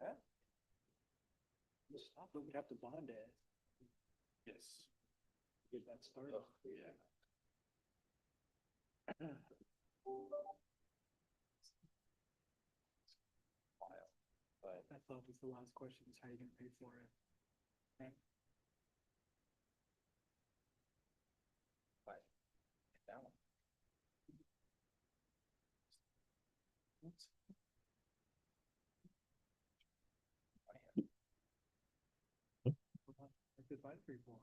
Stop, but we'd have to bond it. Yes. Get that started. Oh, yeah. But I thought was the last question is how you gonna pay for it. that one. Like advisory board.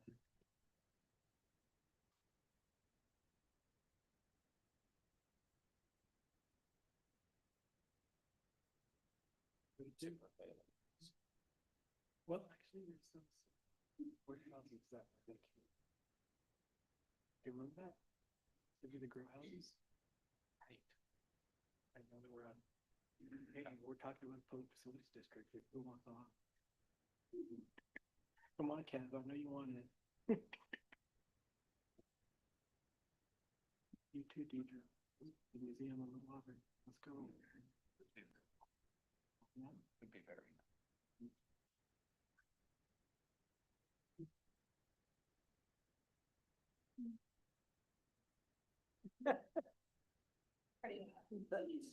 Well, actually, there's some. Where houses that? Do you remember that? Did you the grow houses? Right. I know that we're on. Hey, we're talking about public facilities district. Who wants on? Come on, Kev. I know you wanted it. You too, Deidre. The museum on the water. Let's go. Yeah. Would be very.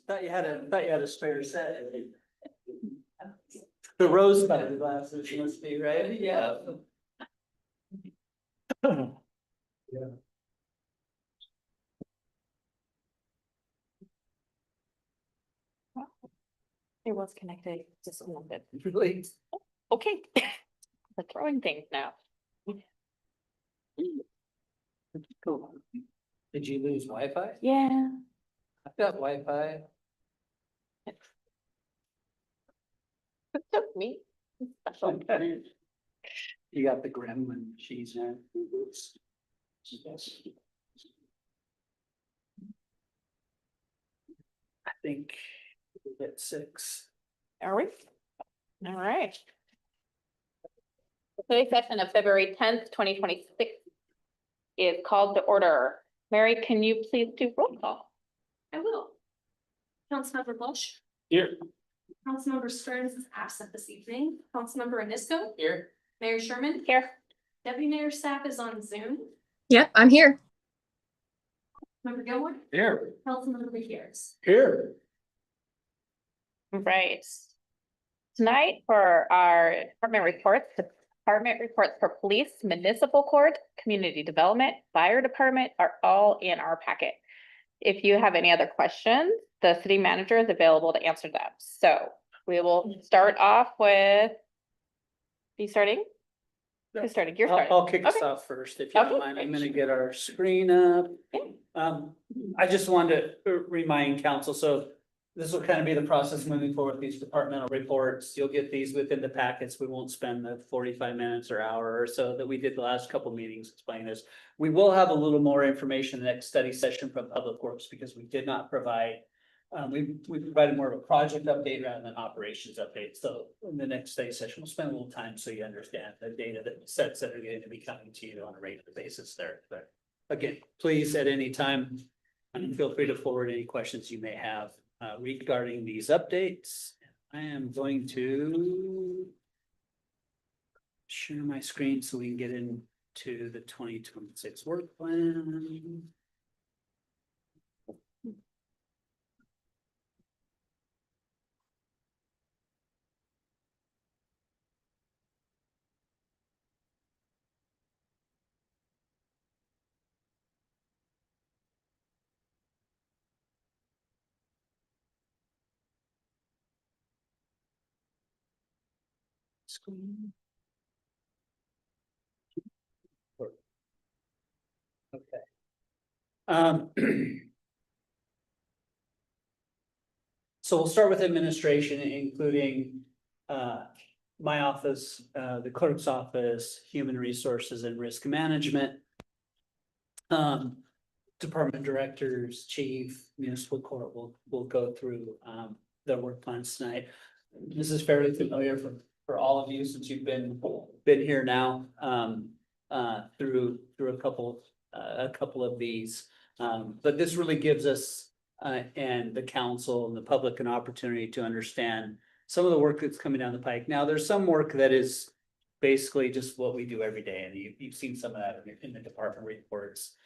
Thought you had a spare set. The rose colored glasses must be, right? Yeah. It was connected, just a little bit. Really? Okay, we're throwing things now. Cool. Did you lose Wi-Fi? Yeah. I've got Wi-Fi. It took me. Special. You got the gremlin, she's there. I think we'll get 6. Are we? All right. The study session of February 10th, 2026 is called to order. Mary, can you please do roll call? I will. Councilmember Bush, Here. Councilmember Stearns is absent this evening. Councilmember Anisco, Here. Mayor Sherman, Here. Deputy Mayor Sapp is on Zoom. Yep, I'm here. Member Gilmore, Here. Councilmember Gutierrez. Here. Right. Tonight for our department reports, the department reports for police, municipal court, community development, fire department are all in our packet. If you have any other questions, the city manager is available to answer them. So we will start off with. You starting? Who's starting? You're starting. I'll kick us Okay. off first, if you don't Okay, mind. I'm great. gonna get our screen up. Yeah. I just wanted to remind council, so this will kind of be the process moving forward, these departmental reports. You'll get these within the packets. We won't spend the 45 minutes or hour or so that we did the last couple meetings explaining this. We will have a little more information in the next study session from Public Works because we did not provide. We provided more of a project update rather than operations update. So in the next study session, we'll spend a little time so you understand the data sets that are going to be coming to you on a regular basis there. But again, please at any time, feel free to forward any questions you may have regarding these updates. I am going to share my screen so we can get into the 2026 work plan. Screen. Okay. So we'll start with administration, including my office, the clerk's office, human resources and risk management. Department directors, chief, municipal court will go through their work plans tonight. This is fairly familiar for all of you since you've been here now through a couple of these. But this really gives us and the council and the public an opportunity to understand some of the work that's coming down the pike. Now, there's some work that is basically just what we do every day, and you've seen some of that in the department reports.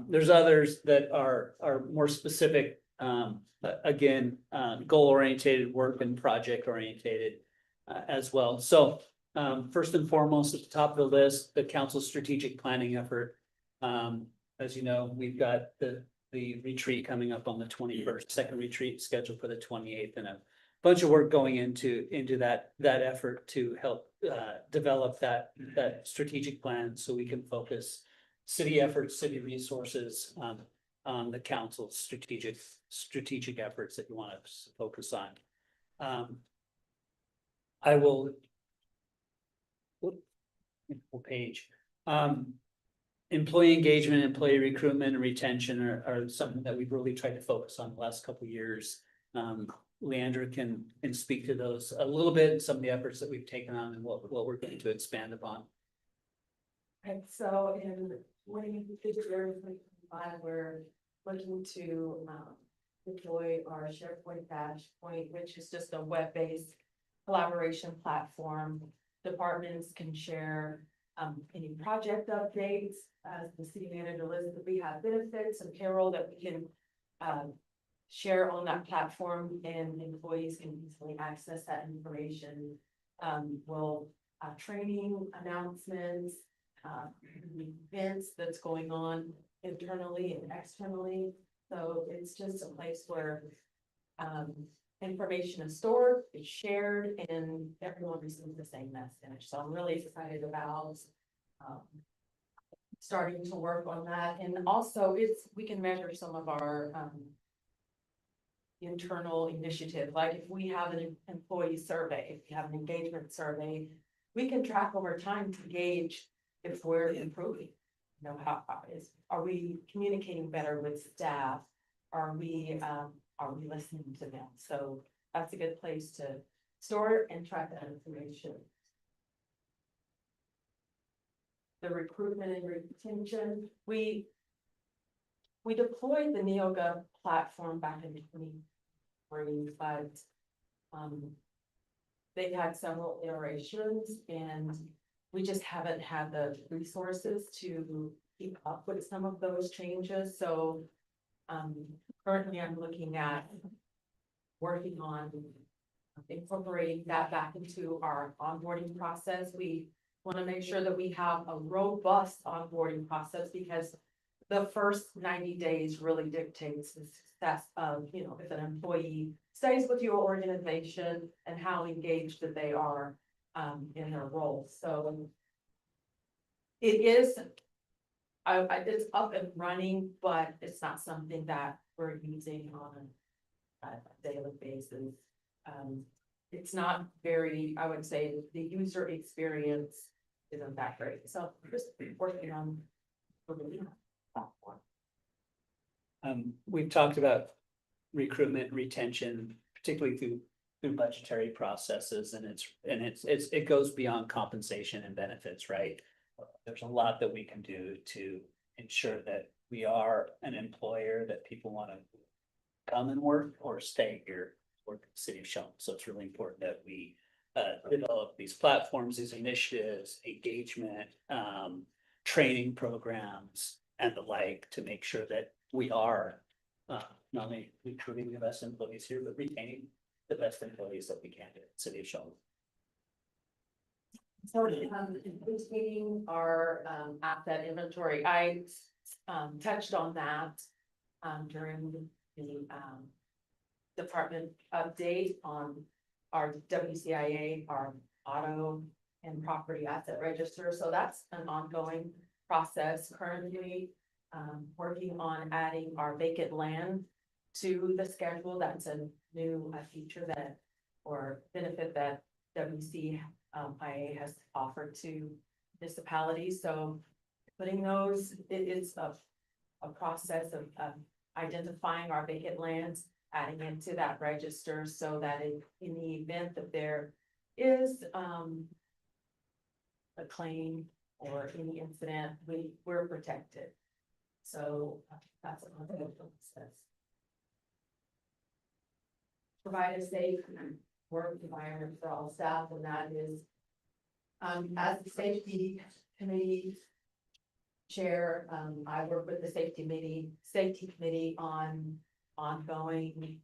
There's others that are more specific, again, goal oriented work and project oriented as well. So first and foremost, at the top of the list, the council's strategic planning effort. As you know, we've got the retreat coming up on the 21st, second retreat scheduled for the 28th, and a bunch of work going into that effort to help develop that strategic plan so we can focus city efforts, city resources on the council's strategic efforts that you want to focus on. I will. What page? Employee engagement, employee recruitment and retention are something that we've really tried to focus on the last couple of years. Leandra can speak to those a little bit, some of the efforts that we've taken on and what we're going to expand upon. And so in 2025, we're looking to deploy our SharePoint Dashpoint, which is just a web-based collaboration platform. Departments can share any project updates. As the city manager listed, we have benefits and payroll that we can share on that platform, and employees can easily access that information. We'll training announcements, events that's going on internally and externally. So it's just a place where information is stored, it's shared, and everyone receives the same message. So I'm really excited about starting to work on that. And also we can measure some of our internal initiative. Like if we have an employee survey, if we have an engagement survey, we can track over time to gauge if we're improving. You know, are we communicating better with staff? Are we listening to them? So that's a good place to store and track that information. The recruitment and retention, we deployed the NeoGov platform back in 2023, but they've had several iterations and we just haven't had the resources to keep up with some of those changes. So currently I'm looking at working on incorporating that back into our onboarding process. We want to make sure that we have a robust onboarding process, because the first 90 days really dictates the success of, you know, if an employee stays with your organization and how engaged that they are in their role. So it is, it's up and running, but it's not something that we're using on a daily basis. It's not very, I would say the user experience isn't that great. So just working on the platform. We've talked about recruitment, retention, particularly through budgetary processes, and it goes beyond compensation and benefits, right? There's a lot that we can do to ensure that we are an employer that people want to come and work or stay here, work at the city of Shelton. So it's really important that we develop these platforms, these initiatives, engagement, training programs, and the like, to make sure that we are not only recruiting the best employees here, but retaining the best employees that we can at the city of Shelton. So completing our asset inventory, I touched on that during the department update on our WCIA, our auto and property asset register. So that's an ongoing process. Currently working on adding our vacant land to the schedule. That's a new feature that, or benefit that WCIA has offered to municipalities. So putting those, it is a process of identifying our vacant lands, adding it to that register, so that in the event that there is a claim or any incident, we're protected. So that's an ongoing process. Provide a safe work environment for all staff, and that is as the safety committee chair, I work with the safety committee on ongoing,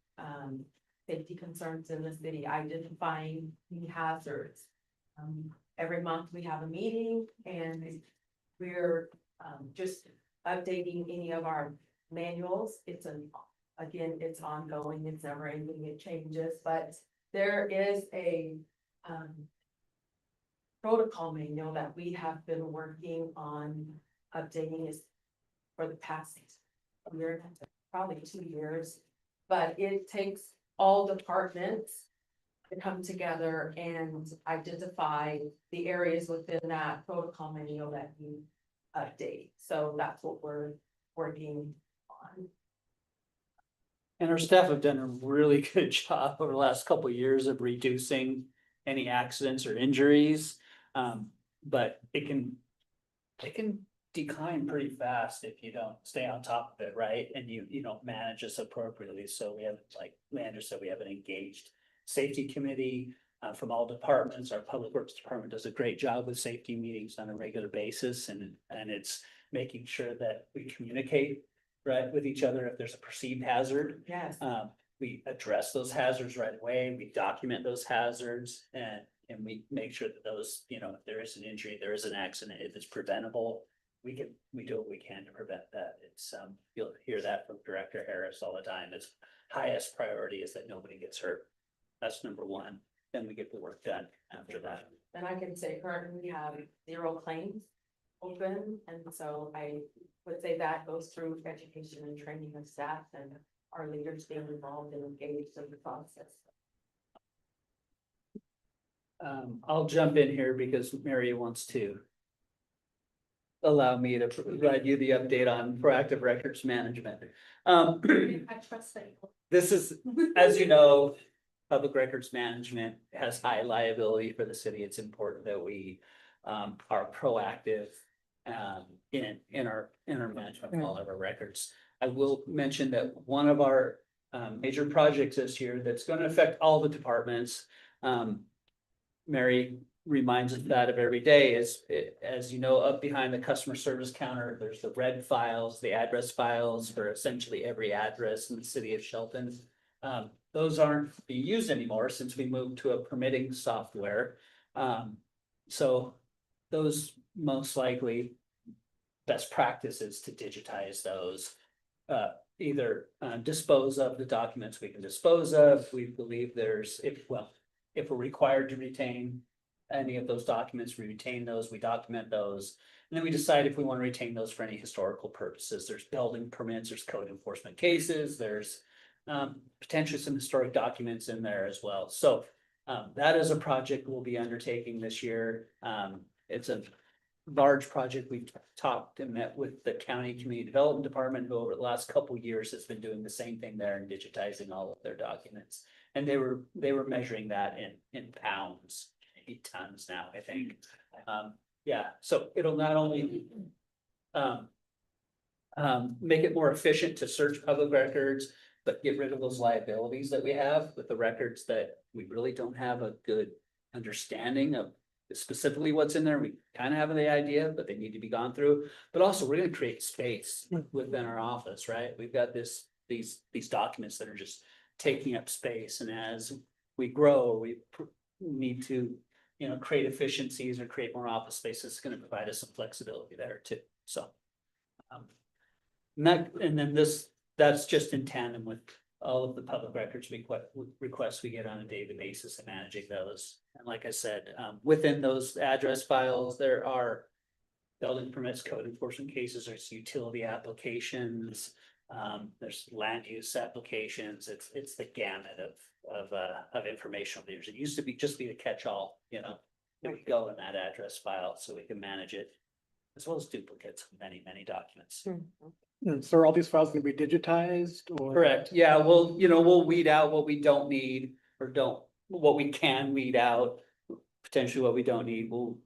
safety concerns in the city, identifying the hazards. Every month we have a meeting and we're, just updating any of our manuals. Again, it's ongoing, it's never ending, it changes, but there is a, protocol manual that we have been working on updating is for the past year, probably 2 years. But it takes all departments to come together and identify the areas within that protocol manual that you update. So that's what we're working on. And our staff have done a really good job over the last couple of years of reducing any accidents or injuries. But it can decline pretty fast if you don't stay on top of it, right? And you don't manage this appropriately. So we have, like Leander said, we have an engaged safety committee from all departments. Our public works department does a great job with safety meetings on a regular basis, and it's making sure that we communicate right with each other if there's a perceived hazard. Yes. We address those hazards right away. We document those hazards and we make sure that those, if there is an injury, there is an accident, if it's preventable, we do what we can to prevent that. It's, you'll hear that from Director Harris all the time. Its highest priority is that nobody gets hurt. That's number one. Then we get the work done after that. And I can say currently we have 0 claims open, and so I would say that goes through education and training of staff and our leaders being involved and engaged in the process. I'll jump in here because Mary wants to allow me to provide you the update on proactive records management. I trust that. This is, as you know, public records management has high liability for the city. It's important that we are proactive in our management of all of our records. I will mention that one of our major projects this year that's going to affect all the departments. Mary reminds us that of every day is, as you know, up behind the customer service counter, there's the red files, the address files for essentially every address in the city of Shelton. Those aren't being used anymore since we moved to a permitting software. So those most likely best practices to digitize those, either dispose of the documents we can dispose of. We believe if we're required to retain any of those documents, we retain those, we document those. And then we decide if we want to retain those for any historical purposes. There's building permits, there's code enforcement cases, there's potentially some historic documents in there as well. So that is a project we'll be undertaking this year. It's a large project. We've talked and met with the county community development department, who over the last couple of years has been doing the same thing there and digitizing all of their documents. And they were measuring that in pounds, maybe tons now, I think. Yeah, so it'll not only make it more efficient to search public records, but get rid of those liabilities that we have with the records that we really don't have a good understanding of specifically what's in there. We kind of have the idea, but they need to be gone through. But also we're going to create space within our office, right? We've got these documents that are just taking up space. And as we grow, we need to, create efficiencies or create more office space. It's going to provide us some flexibility there too. So, that's just in tandem with all of the public records requests we get on a daily basis and managing those. And like I said, within those address files, there are building permits, code enforcement cases, there's utility applications, there's land use applications. It's the gamut of informational leaders. It used to be just be the catch-all, that would go in that address file so we can manage it, as well as duplicates of many documents. So are all these files going to be digitized or? Correct. Yeah, we'll weed out what we don't need or what we can weed out, potentially what we don't need. We'll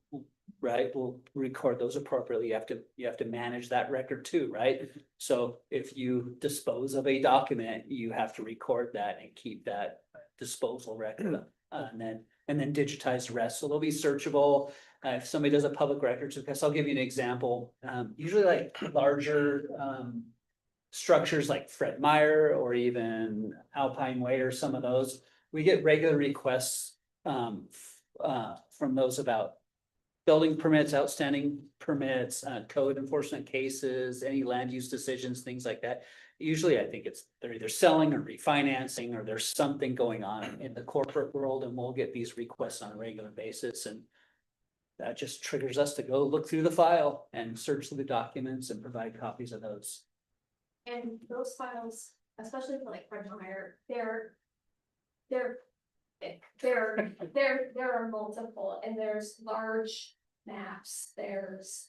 record those appropriately. You have to manage that record too, right? So if you dispose of a document, you have to record that and keep that disposal record and then digitize the rest. So they'll be searchable. If somebody does a public records request, I'll give you an example. Usually like larger, structures like Fred Meyer or even Alpine Way or some of those, we get regular requests, from those about building permits, outstanding permits, code enforcement cases, any land use decisions, things like that. Usually, I think they're either selling or refinancing, or there's something going on in the corporate world, and we'll get these requests on a regular basis, and that just triggers us to go look through the file and search through the documents and provide copies of those. And those files, especially for like Fred Meyer, there are multiple, and there's large maps, there's.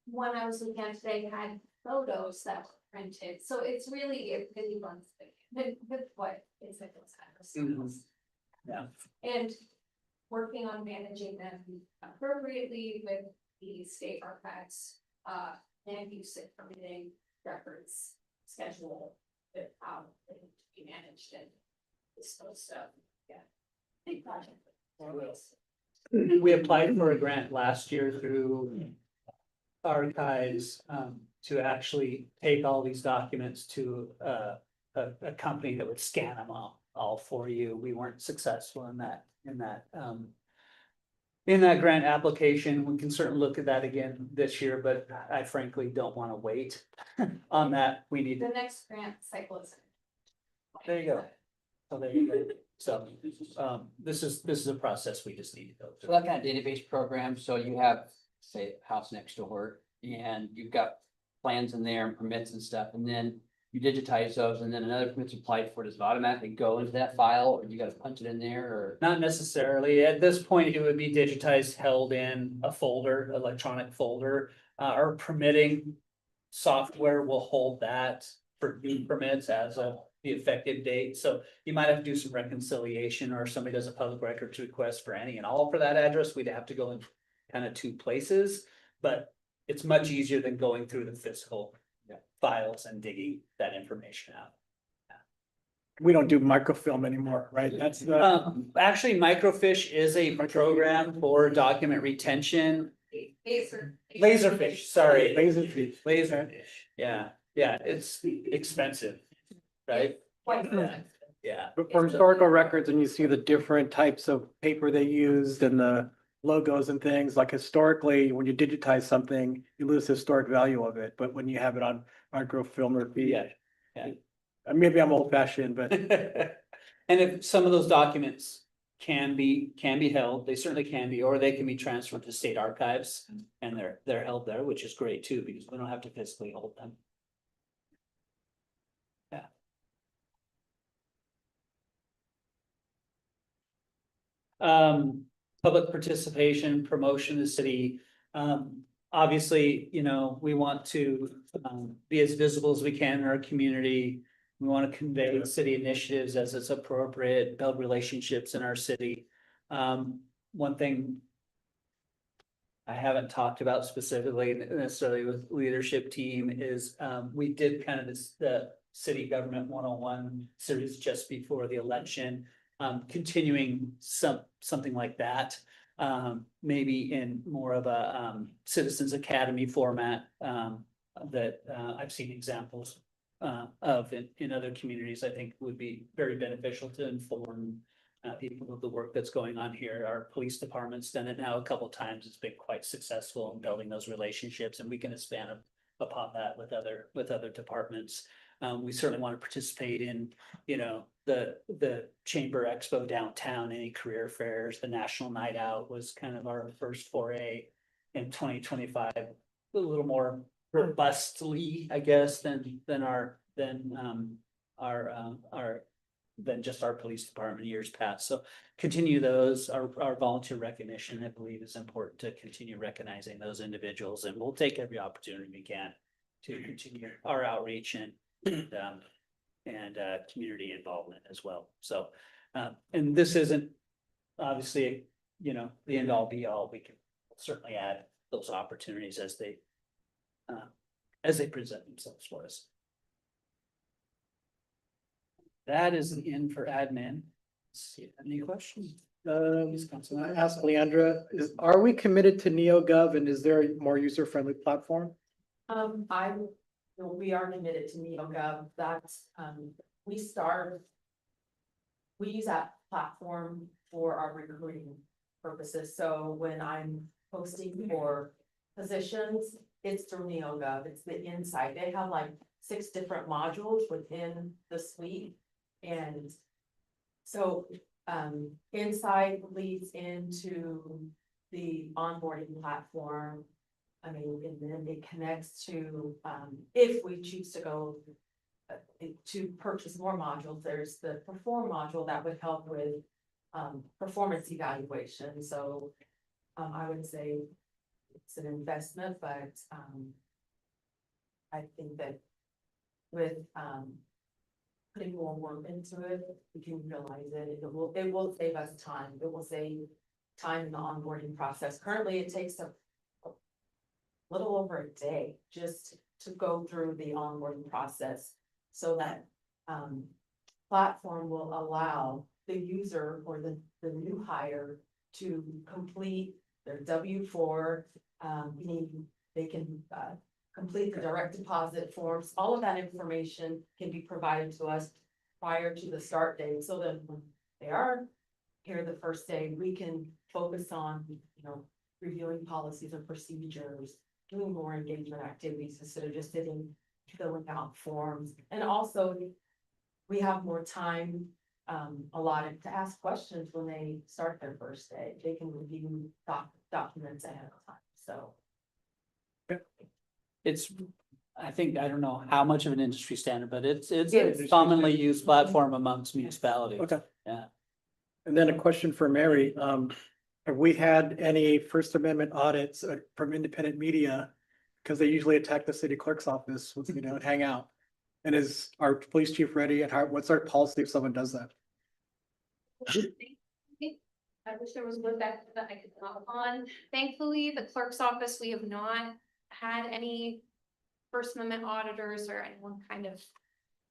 One I was looking at today had photos that were printed, so it really runs with what is in those addresses. Yeah. And working on managing them appropriately with the state archives, land use and permitting records schedule with how they need to be managed and this sort of stuff, yeah. Big project. We applied for a grant last year through Archives, to actually take all these documents to a company that would scan them all for you. We weren't successful in that grant application. We can certainly look at that again this year, but I frankly don't want to wait on that. We need, The next grant cycle is. there you go. So there you go. So, this is a process we just need to go So through. that kind of database program, so you have, say, a house next door, and you've got plans in there and permits and stuff, and then you digitize those, and then another permit's applied for, does it automatically go into that file, or you gotta punch it in there, or? Not necessarily. At this point, it would be digitized, held in a folder, electronic folder. Our permitting software will hold that for new permits as of the effective date. So you might have to do some reconciliation, or if somebody does a public records request for any and all for that address, we'd have to go in kind of two places. But it's much easier than going through the physical files and digging that information out. We don't do microfilm anymore, right? That's the, Actually, Microfiche is a program for document retention. Laserfish, sorry. Laserfish. Laserfish, yeah, it's expensive, right? Yeah. But for historical records, and you see the different types of paper they used and the logos and things, like historically, when you digitize something, you lose the historic value of it, but when you have it on microfilm or Yeah. maybe I'm old fashioned, but And if some of those documents can be held, they certainly can be, or they can be transferred to state archives. And they're held there, which is great too, because we don't have to physically hold them. Yeah. Public participation, promotion of the city. Obviously, we want to be as visible as we can in our community. We want to convey city initiatives as it's appropriate, build relationships in our city. One thing I haven't talked about specifically necessarily with leadership team is we did kind of the city government 101 series just before the election. Continuing something like that, maybe in more of a Citizens Academy format that I've seen examples of in other communities. I think would be very beneficial to inform people of the work that's going on here. Our police department's done it now a couple times. It's been quite successful in building those relationships, and we can expand upon that with other departments. We certainly want to participate in, the Chamber Expo downtown, any career fairs. The National Night Out was kind of our first foray in 2025, a little more robustly, I guess, than just our police department years past. So continue those. Our volunteer recognition, I believe, is important to continue recognizing those individuals, and we'll take every opportunity we can to continue our outreach and community involvement as well. So, and this isn't obviously, the end all be all. We can certainly add those opportunities as they present themselves for us. That is the end for admin. Any questions? I asked Leandra, are we committed to NeoGov and is there a more user-friendly platform? We are committed to NeoGov, that's, we start. We use that platform for our recruiting purposes, so when I'm posting for positions, it's through NeoGov, it's the insight, they have like 6 different modules within the suite. And so, insight leads into the onboarding platform. I mean, and then it connects to, if we choose to go to purchase more modules, there's the perform module that would help with performance evaluation, so I would say it's an investment, but I think that with putting more work into it, we can realize it, it will save us time, it will save time in the onboarding process. Currently, it takes a little over a day just to go through the onboarding process. So that platform will allow the user or the new hire to complete their W-4. They can complete the direct deposit forms. All of that information can be provided to us prior to the start date, so that when they are here the first day, we can focus on, reviewing policies and procedures, doing more engagement activities instead of just filling out forms. And also, we have more time allotted to ask questions when they start their first day. They can review documents ahead of time, so. It's, I think, I don't know how much of an industry standard, but it's Yes. a commonly used platform amongst municipalities. Okay. Yeah. And then a question for Mary, have we had any First Amendment audits from independent media? Because they usually attack the city clerk's office with, and hang out. And is our police chief ready, and what's our policy if someone does that? I wish there was one that I could hop on. Thankfully, the clerk's office, we have not had any First Amendment auditors or anyone kind of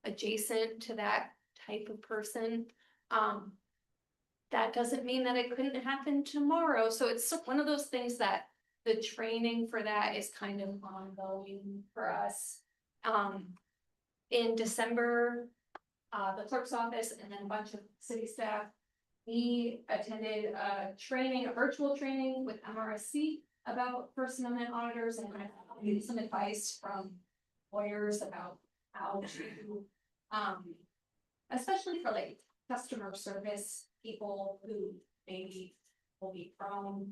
adjacent to that type of person. That doesn't mean that it couldn't happen tomorrow. So it's one of those things that the training for that is kind of ongoing for us. In December, the clerk's office and then a bunch of city staff, we attended a virtual training with MRSC about First Amendment auditors and got some advice from lawyers about how to, especially for like customer service people who maybe will be prone,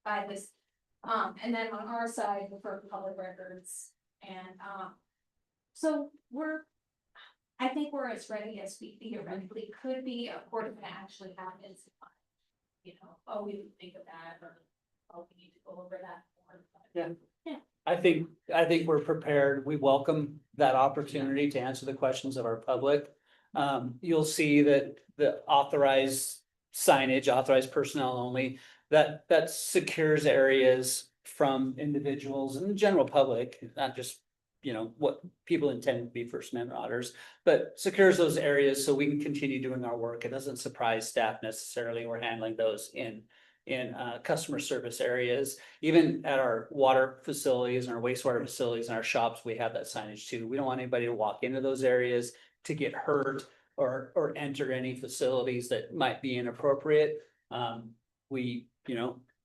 by this. And then on our side, for public records and, so I think we're as ready as we theoretically could be. Of course, if it actually happens, oh, we didn't think of that, or oh, we need to go over that more. But, Yeah. I think we're prepared. We welcome that opportunity to answer the questions of our public. You'll see that the authorized signage, authorized personnel only, that secures areas from individuals and the general public, not just, what people intend to be First Amendment auditors, but secures those areas so we can continue doing our work. It doesn't surprise staff necessarily. We're handling those in customer service areas. Even at our water facilities and our wastewater facilities and our shops, we have that signage too. We don't want anybody to walk into those areas to get hurt or enter any facilities that might be inappropriate.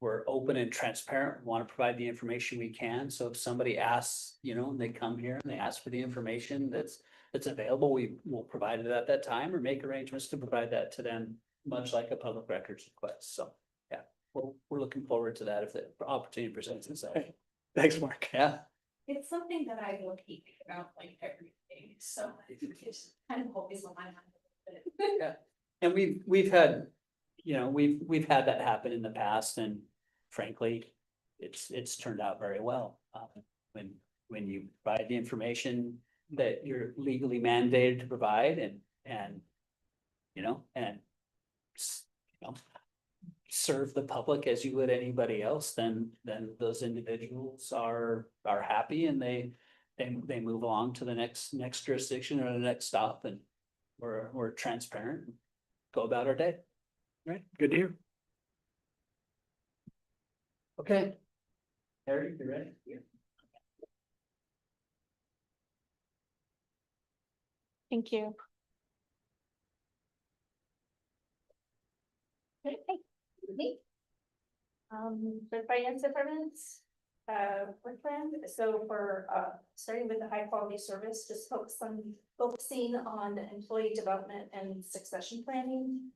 We're open and transparent, we want to provide the information we can. So if somebody asks, and they come here and they ask for the information that's available, we will provide it at that time or make arrangements to provide that to them, much like a public records request. So yeah, we're looking forward to that if the opportunity presents itself. Thanks, Mark. Yeah. it's something that I will keep about like every day. So it's kind of always on my mind. And we've had, we've had that happen in the past, and frankly, it's turned out very well. When you provide the information that you're legally mandated to provide and serve the public as you would anybody else, then those individuals are happy and they move along to the next jurisdiction or the next stop, and we're transparent. go about our day. Right, good to hear. Okay. Harry, you ready? Thank you. Okay. Me. For finance departments, work plan, so for, starting with the high quality service, just focusing on employee development and succession planning.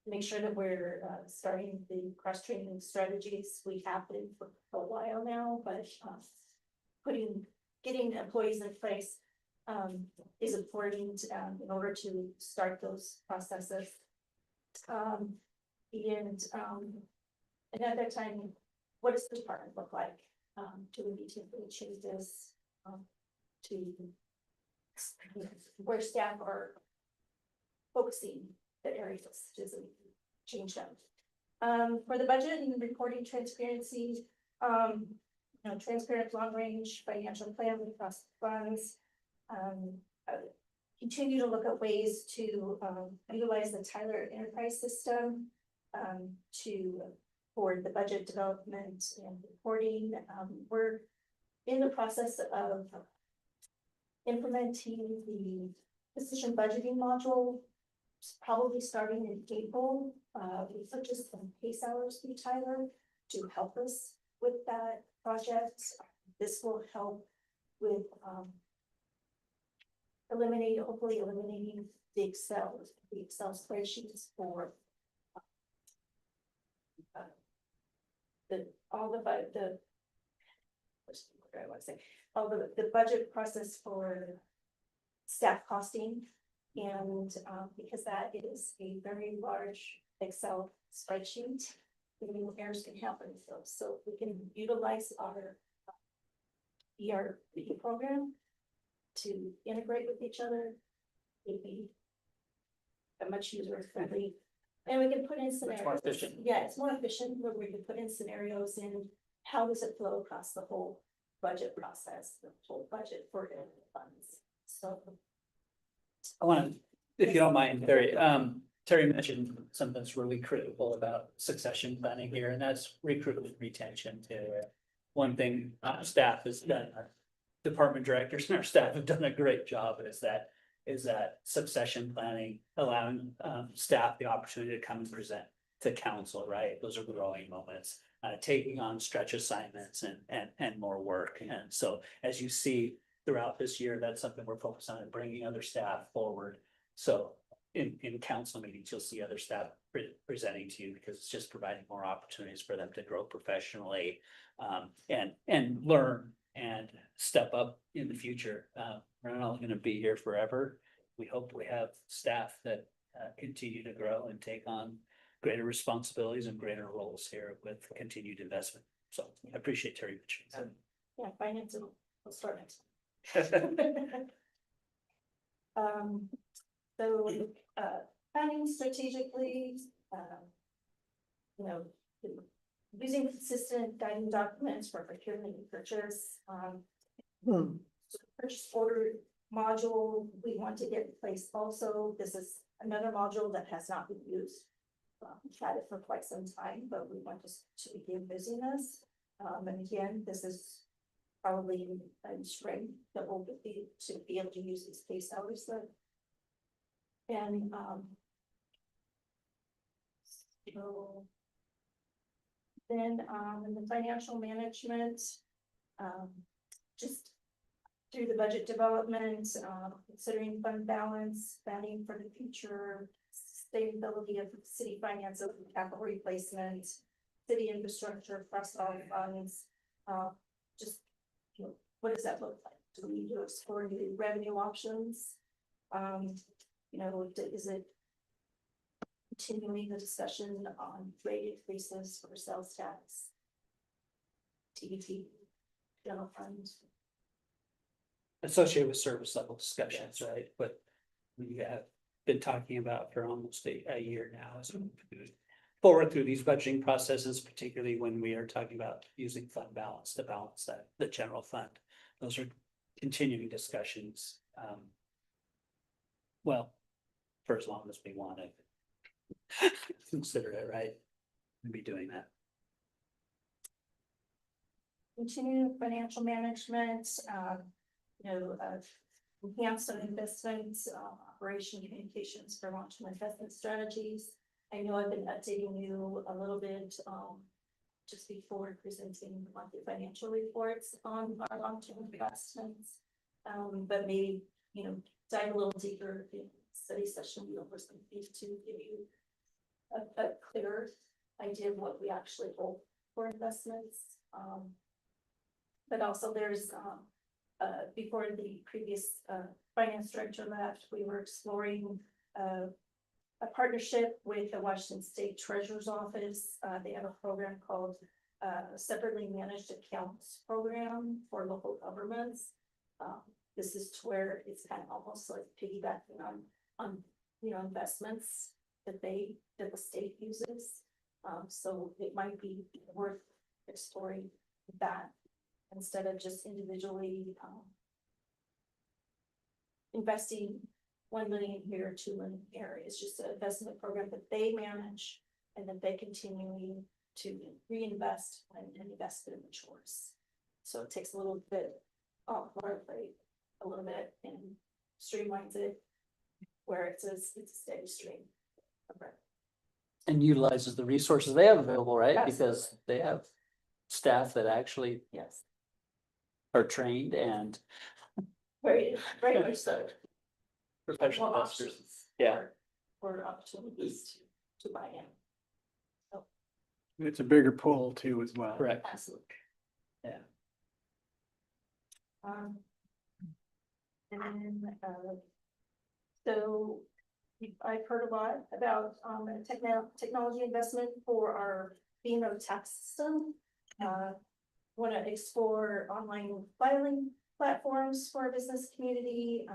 Make sure that we're, starting the cross training strategies we have been for a while now, but, getting employees in place, is important, in order to start those processes. And at that time, what does the department look like? Do we need to make changes, to where staff are focusing the areas to change them? For the budget and reporting transparency, transparent long range financial plan across funds. Continue to look at ways to utilize the Tyler Enterprise System for the budget development and reporting. We're in the process of implementing the position budgeting module, probably starting in April. We purchased some pace hours through Tyler to help us with that project. This will help with hopefully eliminating the Excel spreadsheets for the budget process for staff costing. And because that is a very large Excel spreadsheet, errors can happen. So we can utilize our ERP program to integrate with each other. It'd be a much user friendly, and we can put in scenarios. more efficient. Yeah, it's more efficient where we can put in scenarios in how does it flow across the whole budget process, the whole budget for the funds. So I want to, if you don't mind, Terry, Terry mentioned something that's really critical about succession planning here, and that's recruitment retention too. One thing staff has done, our department directors and our staff have done a great job is that succession planning, allowing staff the opportunity to come and present to council, right? Those are growing moments, taking on stretch assignments and more work. And so as you see throughout this year, that's something we're focused on, bringing other staff forward. So in council meetings, you'll see other staff presenting to you because it's just providing more opportunities for them to grow professionally and learn and step up in the future. We're not going to be here forever. We hope we have staff that continue to grow and take on greater responsibilities and greater roles here with continued investment. So I appreciate Terry mentioning yeah, finance will start next. Planning strategically, using consistent guiding documents for procurement and purchase. Purchase order module, we want to get in place also. This is another module that has not been used. We've had it for quite some time, but we want to begin using this. And again, this is probably in spring that we'll be to be able to use these case hours then. And so then in the financial management, just through the budget development, considering fund balance, planning for the future, sustainability of city finance, open capital replacement, city infrastructure across all funds. Just, what does that look like? Do we need to explore new revenue options? Is it continuing the discussion on rate increases for sales tax, TBT, general funds? associated with service level discussions, right? But we have been talking about for almost a year now as we move forward through these budgeting processes, particularly when we are talking about using fund balance to balance the general fund. Those are continuing discussions. Well, for as long as we want to consider it, right? And be doing that. Continue financial management, enhance some investments, operation communications for long-term investment strategies. I know I've been updating you a little bit, just before presenting the monthly financial reports on our long-term investments. But maybe, dive a little deeper in study session, we're going to give you a clearer idea of what we actually hold for investments. But also there's, before the previous, finance director left, we were exploring, a partnership with the Washington State Treasurer's Office. They have a program called, Separately Managed Accounts Program for local governments. This is to where it's kind of almost like piggybacking on, investments that the state uses. So it might be worth exploring that instead of just individually, investing 1 million here, 2 million here. It's just an investment program that they manage and that they continue to reinvest when an investment matures. So it takes a little bit off our plate, a little bit, and streamlines it where it's a steady stream. Okay. And utilizes the resources they have available, right? Because Absolutely. they have staff that actually Yes, are trained and very much so. professional More investors. options Yeah. for opportunities to buy in. It's a bigger pool too as well. Correct. Absolutely. Yeah. Um. And then, so I've heard a lot about, technology investment for our BMO tax system. Want to explore online filing platforms for our business community.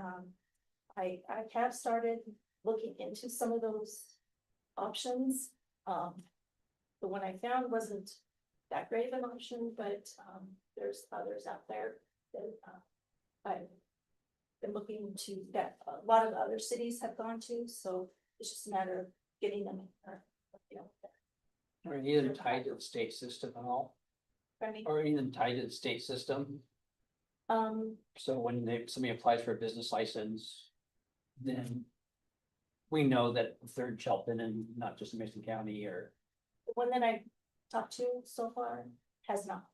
I have started looking into some of those options. The one I found wasn't that great of an option, but, there's others out there that, I've been looking to that a lot of other cities have gone to, so it's just a matter of getting them, Are any of them tied to the state system at all? pardon me. Or any of them tied to the state system? Um, So when somebody applies for a business license, then we know that if they're in Shelton and not just in Mason County or. the one that I talked to so far has not,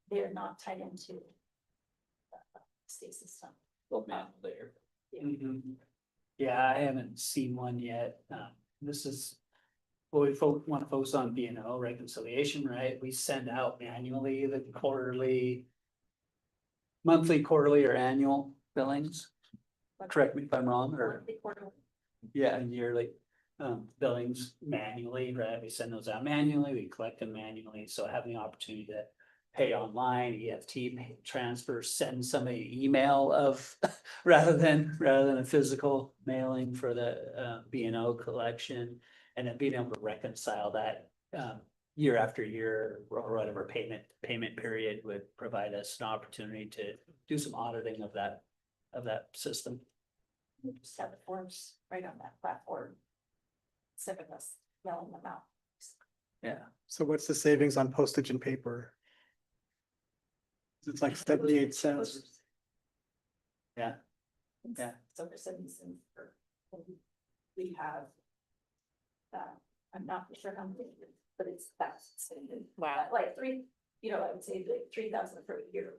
they're not tied into the state system. There. Mhm. Yeah, I haven't seen one yet. This is. Well, we want to focus on B&O reconciliation, right? We send out manually the quarterly. Monthly, quarterly, or annual billings. Correct me if I'm wrong, or, yeah, and yearly. Billings manually, right? We send those out manually, we collect them manually, so having the opportunity to. Pay online, EFT transfer, send somebody an email of, rather than a physical mailing for the B&O collection. And then being able to reconcile that year after year or whatever payment period would provide us an opportunity to do some auditing of that system. We just have the forms right on that platform. Instead of us mailing them out. Yeah. So what's the savings on postage and paper? It's like 78 cents. Yeah. Yeah. It's over 70 cents per. We have. I'm not sure how many, but it's fast. Wow. Like three, I would say like 3,000 per year.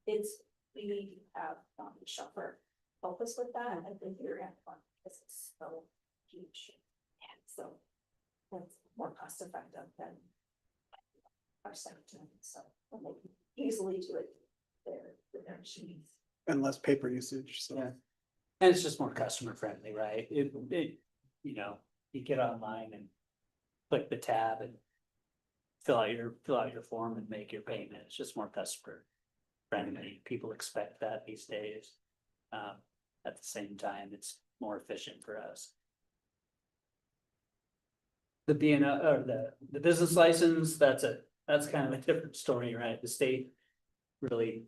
We have shopper help us with that. I think you're at one, because it's so huge. So. That's more cost effective than. Our secretary, so they can easily do it there with their machines. And less paper usage, so. Yeah. And it's just more customer friendly, right? You get online and click the tab and fill out your form and make your payment. It's just more customer friendly. People expect that these days. At the same time, it's more efficient for us. The B&O or the business license, that's kind of a different story, right? The state really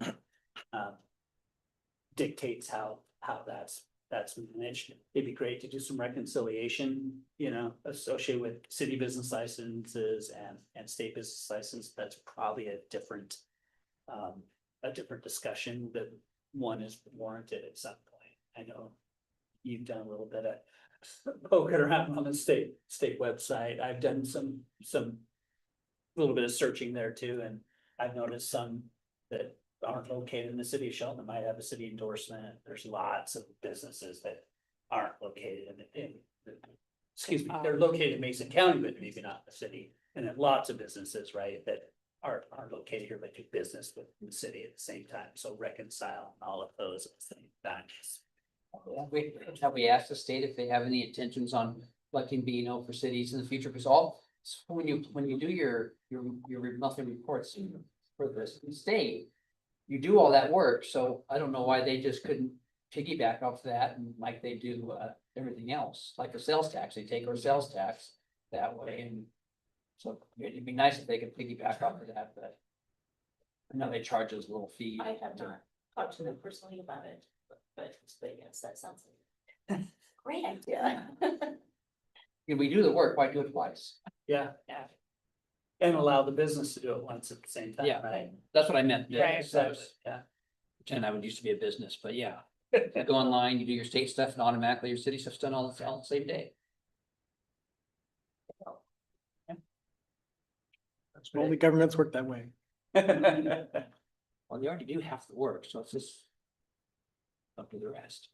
dictates how that's that's managed. It'd be great to do some reconciliation, associated with city business licenses and state business license. That's probably a different discussion that one is warranted at some point. I know you've done a little bit of poking around on the state website. I've done some little bit of searching there too, and I've noticed some that aren't located in the city of Shelton might have a city endorsement. There's lots of businesses that aren't located excuse me, they're located in Mason County, but maybe not the city. And then lots of businesses, right, that are located here, but do business with the city at the same time. So reconcile all of those at the same time. Have we asked the state if they have any intentions on collecting B&O for cities in the future? Because all, when you do your monthly reports for the state, you do all that work, so I don't know why they just couldn't piggyback off that and like they do everything else, like the sales tax, they take our sales tax that way, and so it'd be nice if they could piggyback off of that, but I know they charge us a little fee. I have not talked to them personally about it, but yes, that sounds like a great idea. If we do the work, why do it twice? Yeah. And allow the business to do it once at the same time, Yeah. right? That's what I meant. Right. Exactly, yeah. And I would used to be a business, but yeah, you go online, you do your state stuff and automatically your city stuff's done all the same day. Only governments work that way. Well, they already do half the work, so it's just up to the rest.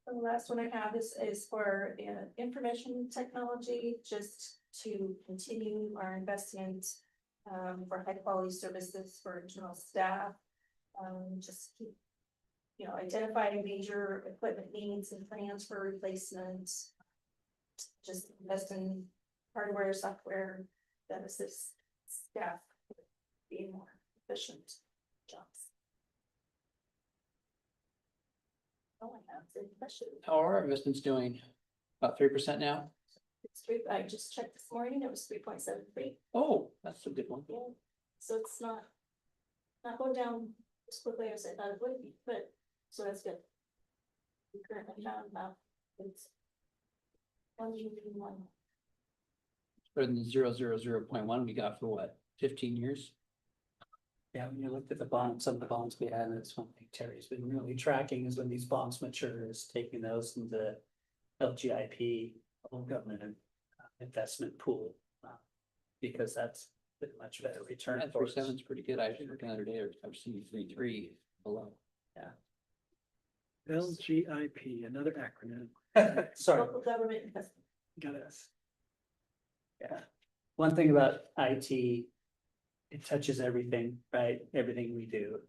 The last one I have is for information technology, just to continue our investment for high quality services for internal staff. Just keep, identifying major equipment needs and plans for replacement. Just invest in hardware, software that assists staff being more efficient jobs. Oh, I have the question. How are our investments doing? About 3% now? It's three, I just checked this morning, it was 3.73. Oh, that's a good one. Yeah, so it's not going down as quickly as I thought it would be, but, so that's good. We currently have about, it's 101. Better than the 0.1 we got for what, 15 years? Yeah, when you looked at the bonds, some of the bonds we had, and it's one thing Terry's been really tracking is when these bonds mature, is taking those into LGIP, whole government investment pool. Because that's a much better return. That for us. 3.7 is pretty good. I was looking the other day, I've seen 3.3 below. LGIP, another acronym. Sorry, Local government investment. Got us. yeah. One thing about IT, it touches everything, right? Everything we do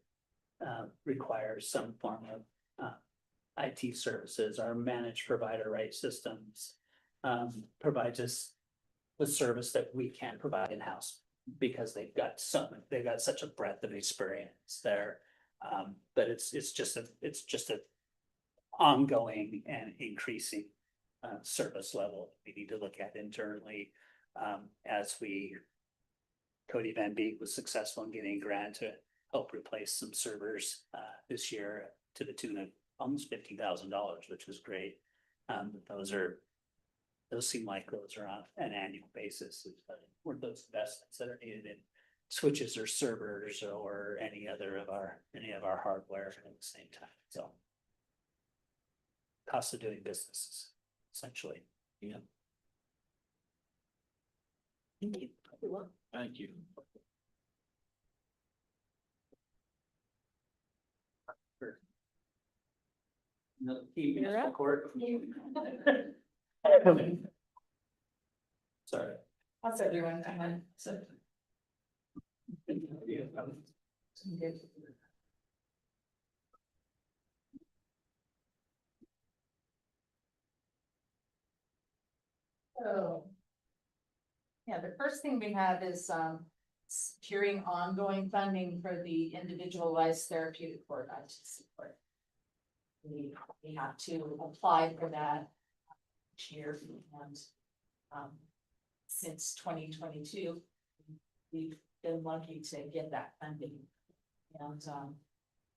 requires some form of IT services. Our managed provider right systems provides us the service that we can't provide in-house because they've got such a breadth of experience there. But it's just a ongoing and increasing service level we need to look at internally as Cody Van Beek was successful in getting a grant to help replace some servers this year to the tune of almost $50,000, which was great. Those seem like those are on an annual basis. Were those investments that are needed in switches or servers or any of our hardware at the same time, so. Cost of doing business, essentially. Yeah. Thank you. Thank you. Another key You're up. court. Sorry. How's everyone doing? So. Yeah, the first thing we have is securing ongoing funding for the individualized therapeutic court IT support. We have to apply for that each year, and since 2022, we've been lucky to get that funding. And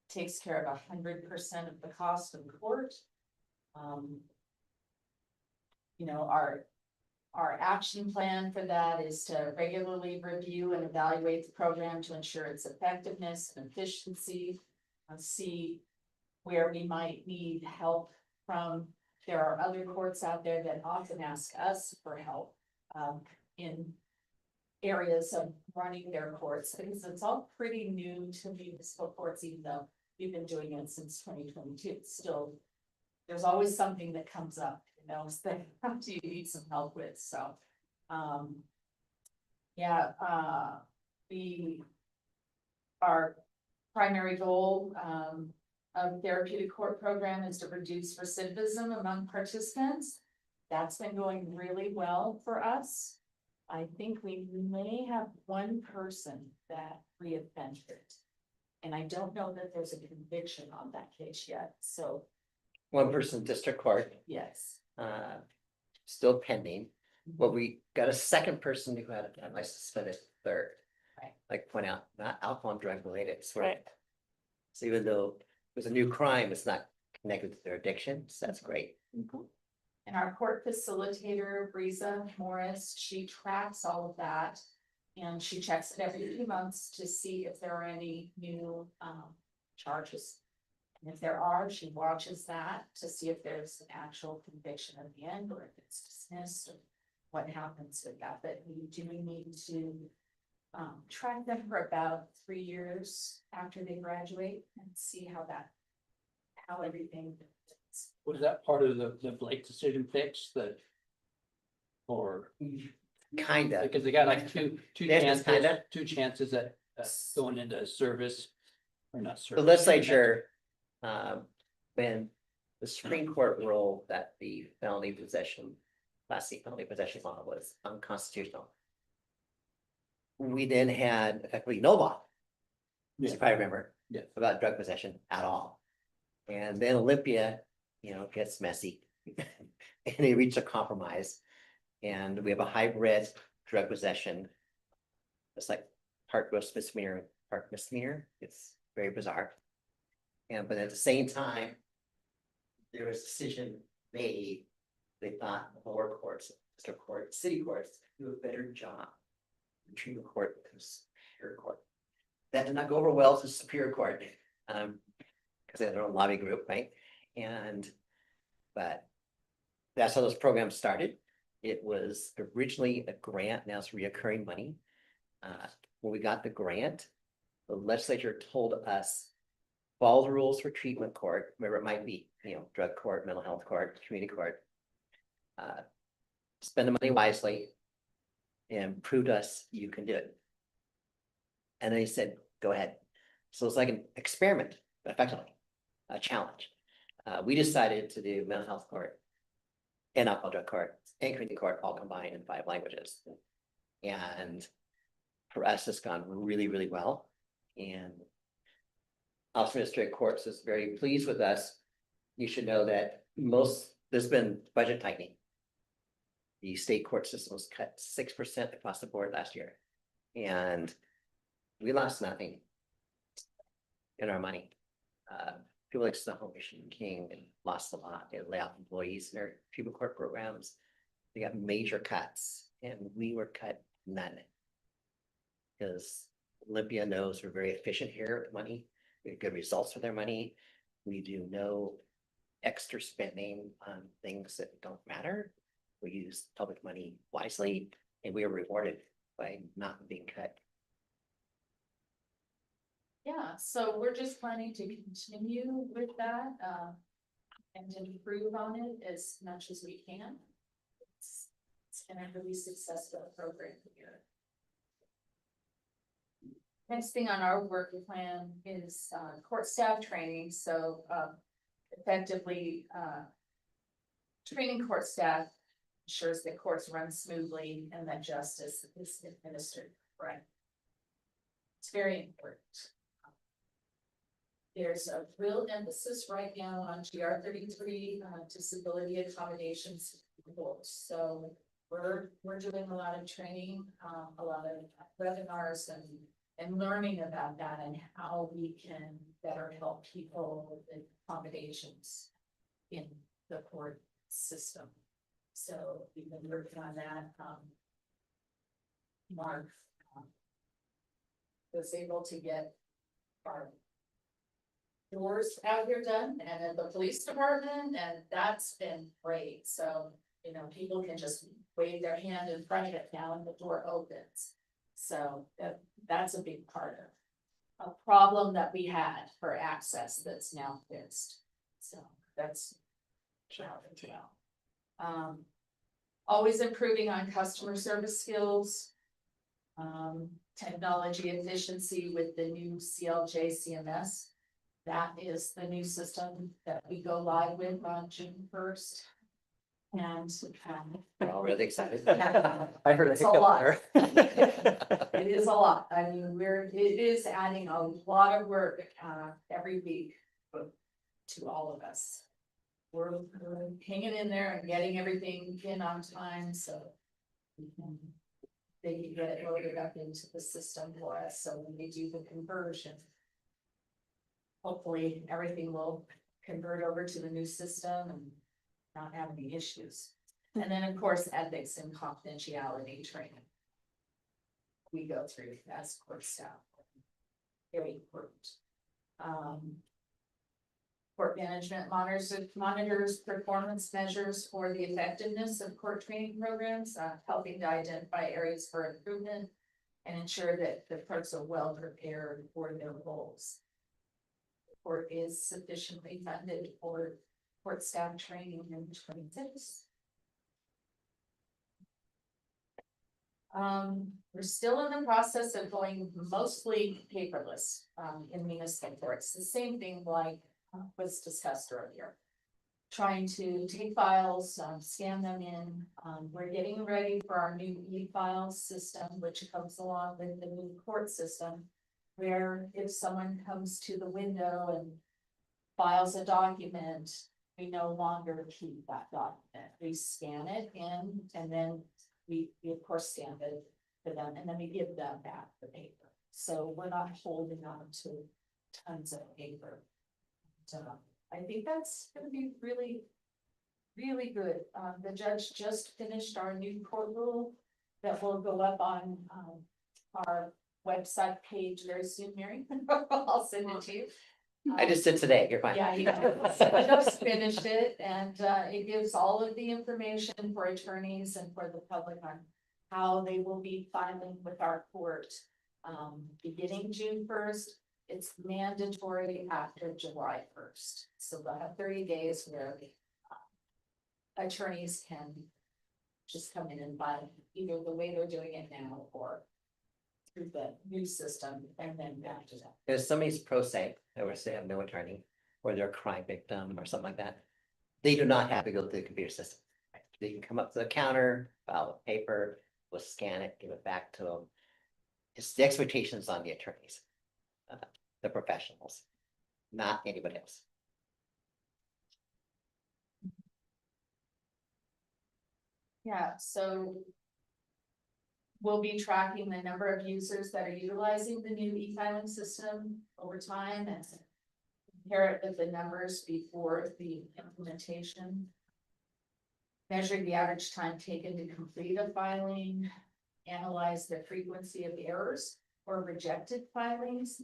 takes care of 100% of the cost of court. You know, our action plan for that is to regularly review and evaluate the program to ensure its effectiveness and efficiency. See where we might need help from. There are other courts out there that often ask us for help in areas of running their courts, because it's all pretty new to municipal courts, even though we've been doing it since 2022. It's still, there's always something that comes up, you know, that you need some help with, so. Yeah, our primary goal of therapeutic court program is to reduce recidivism among participants. That's been going really well for us. I think we may have one person that reoffended. And I don't know that there's a conviction on that case yet, so One person district court, yes. still pending. But we got a second person who had a license suspended third. Right. Like point out, not alcohol and drug related, sort of. Right. So even though it was a new crime, it's not connected to their addiction, so that's great. And our court facilitator, Breeza Morris, she tracks all of that. And she checks it every few months to see if there are any new charges. And if there are, she watches that to see if there's an actual conviction at the end, or if it's dismissed, or what happens with that. But we do need to track them for about 3 years after they graduate and see how everything. Was that part of the Blake decision fix that? Or, Kinda. because they got like two Yes, chances, kinda. two chances at going into service. Or not The service. legislature, when the Supreme Court ruled that the felony possession, Class C felony possession law was unconstitutional. We then had effectively no law, if I remember. Yeah. About drug possession at all. And then Olympia, gets messy. And they reach a compromise. And we have a hybrid drug possession. It's like part gross misdemeanor, part misdemeanor. It's very bizarre. But at the same time, there was a decision made. They thought the lower courts, district court, city courts do a better job. The treatment court than Superior Court. That did not go over well to Superior Court. Because they had their own lobby group, right? But that's how those programs started. It was originally a grant, now it's reoccurring money. When we got the grant, the legislature told us, follow the rules for treatment court, wherever it might be, drug court, mental health court, community court. Spend the money wisely and prove to us you can do it. And they said, go ahead. So it's like an experiment, but effectively, a challenge. We decided to do mental health court and alcohol drug court and community court all combined in 5 languages. And for us, it's gone really, really well. And Office of Administrative Courts is very pleased with us. You should know that there's been budget tightening. The state court system was cut 6% across the board last year. And we lost nothing in our money. People like Snohomish Mission King lost a lot. They lay off employees in their treatment court programs. They got major cuts, and we were cut none. Because Olympia knows we're very efficient here with money. We have good results with their money. We do no extra spending on things that don't matter. We use public money wisely, and we are rewarded by not being cut. Yeah, so we're just planning to continue with that, and to improve on it as much as we can. It's been a really successful program here. Next thing on our work plan is, court staff training, so, effectively, training court staff ensures that courts run smoothly and that justice is administered, right? It's very important. There's a real emphasis right now on GR 33, disability accommodations. So we're doing a lot of training, a lot of webinars and and learning about that and how we can better help people with accommodations in the court system. So we've been working on that, Mark was able to get our doors out here done and at the police department, and that's been great. So, you know, people can just wave their hand in front of it now and the door opens. So that's a big part of a problem that we had for access that's now fixed. So that's challenge well. Always improving on customer service skills. Technology efficiency with the new CLJ CMS. That is the new system that we go live with on June 1st. And We're all really excited. I heard a It's a hiccup lot. there. it is a lot. I mean, it is adding a lot of work every week to all of us. We're hanging in there and getting everything in on time, so they can get it loaded up into the system for us, so when we do the conversion. Hopefully, everything will convert over to the new system and not have any issues. And then, of course, ethics and confidentiality training. We go through as court staff. Very important. Court management monitors performance measures for the effectiveness of court training programs, helping to identify areas for improvement and ensure that the clerks are well prepared for their roles. The court is sufficiently funded for court staff training in 26. We're still in the process of going mostly paperless in municipal courts. The same thing like was discussed earlier. Trying to take files, scan them in. We're getting ready for our new e-files system, which comes along with the new court system. Where if someone comes to the window and files a document, we no longer keep that document. We scan it in and then we of course stamp it for them and then we give them back the paper. So we're not holding on to tons of paper. So I think that's gonna be really, really good. The judge just finished our new court rule that will go up on our website page very soon, Mary. I'll send it to you. I just did today, you're fine. Yeah, I just finished it and it gives all of the information for attorneys and for the public on how they will be filing with our court. Beginning June 1st, it's mandatory after July 1st. So they'll have 30 days where attorneys can just come in and file either the way they're doing it now or through the new system and then after that. There's somebody's pro se, or say have no attorney, or they're a crime victim or something like that. They do not have to go through the computer system. They can come up to the counter, file a paper, we'll scan it, give it back to them. It's the expectations on the attorneys, the professionals, not anybody else. Yeah, so we'll be tracking the number of users that are utilizing the new e-filing system over time and compare it with the numbers before the implementation. Measure the average time taken to complete a filing, analyze the frequency of errors or rejected filings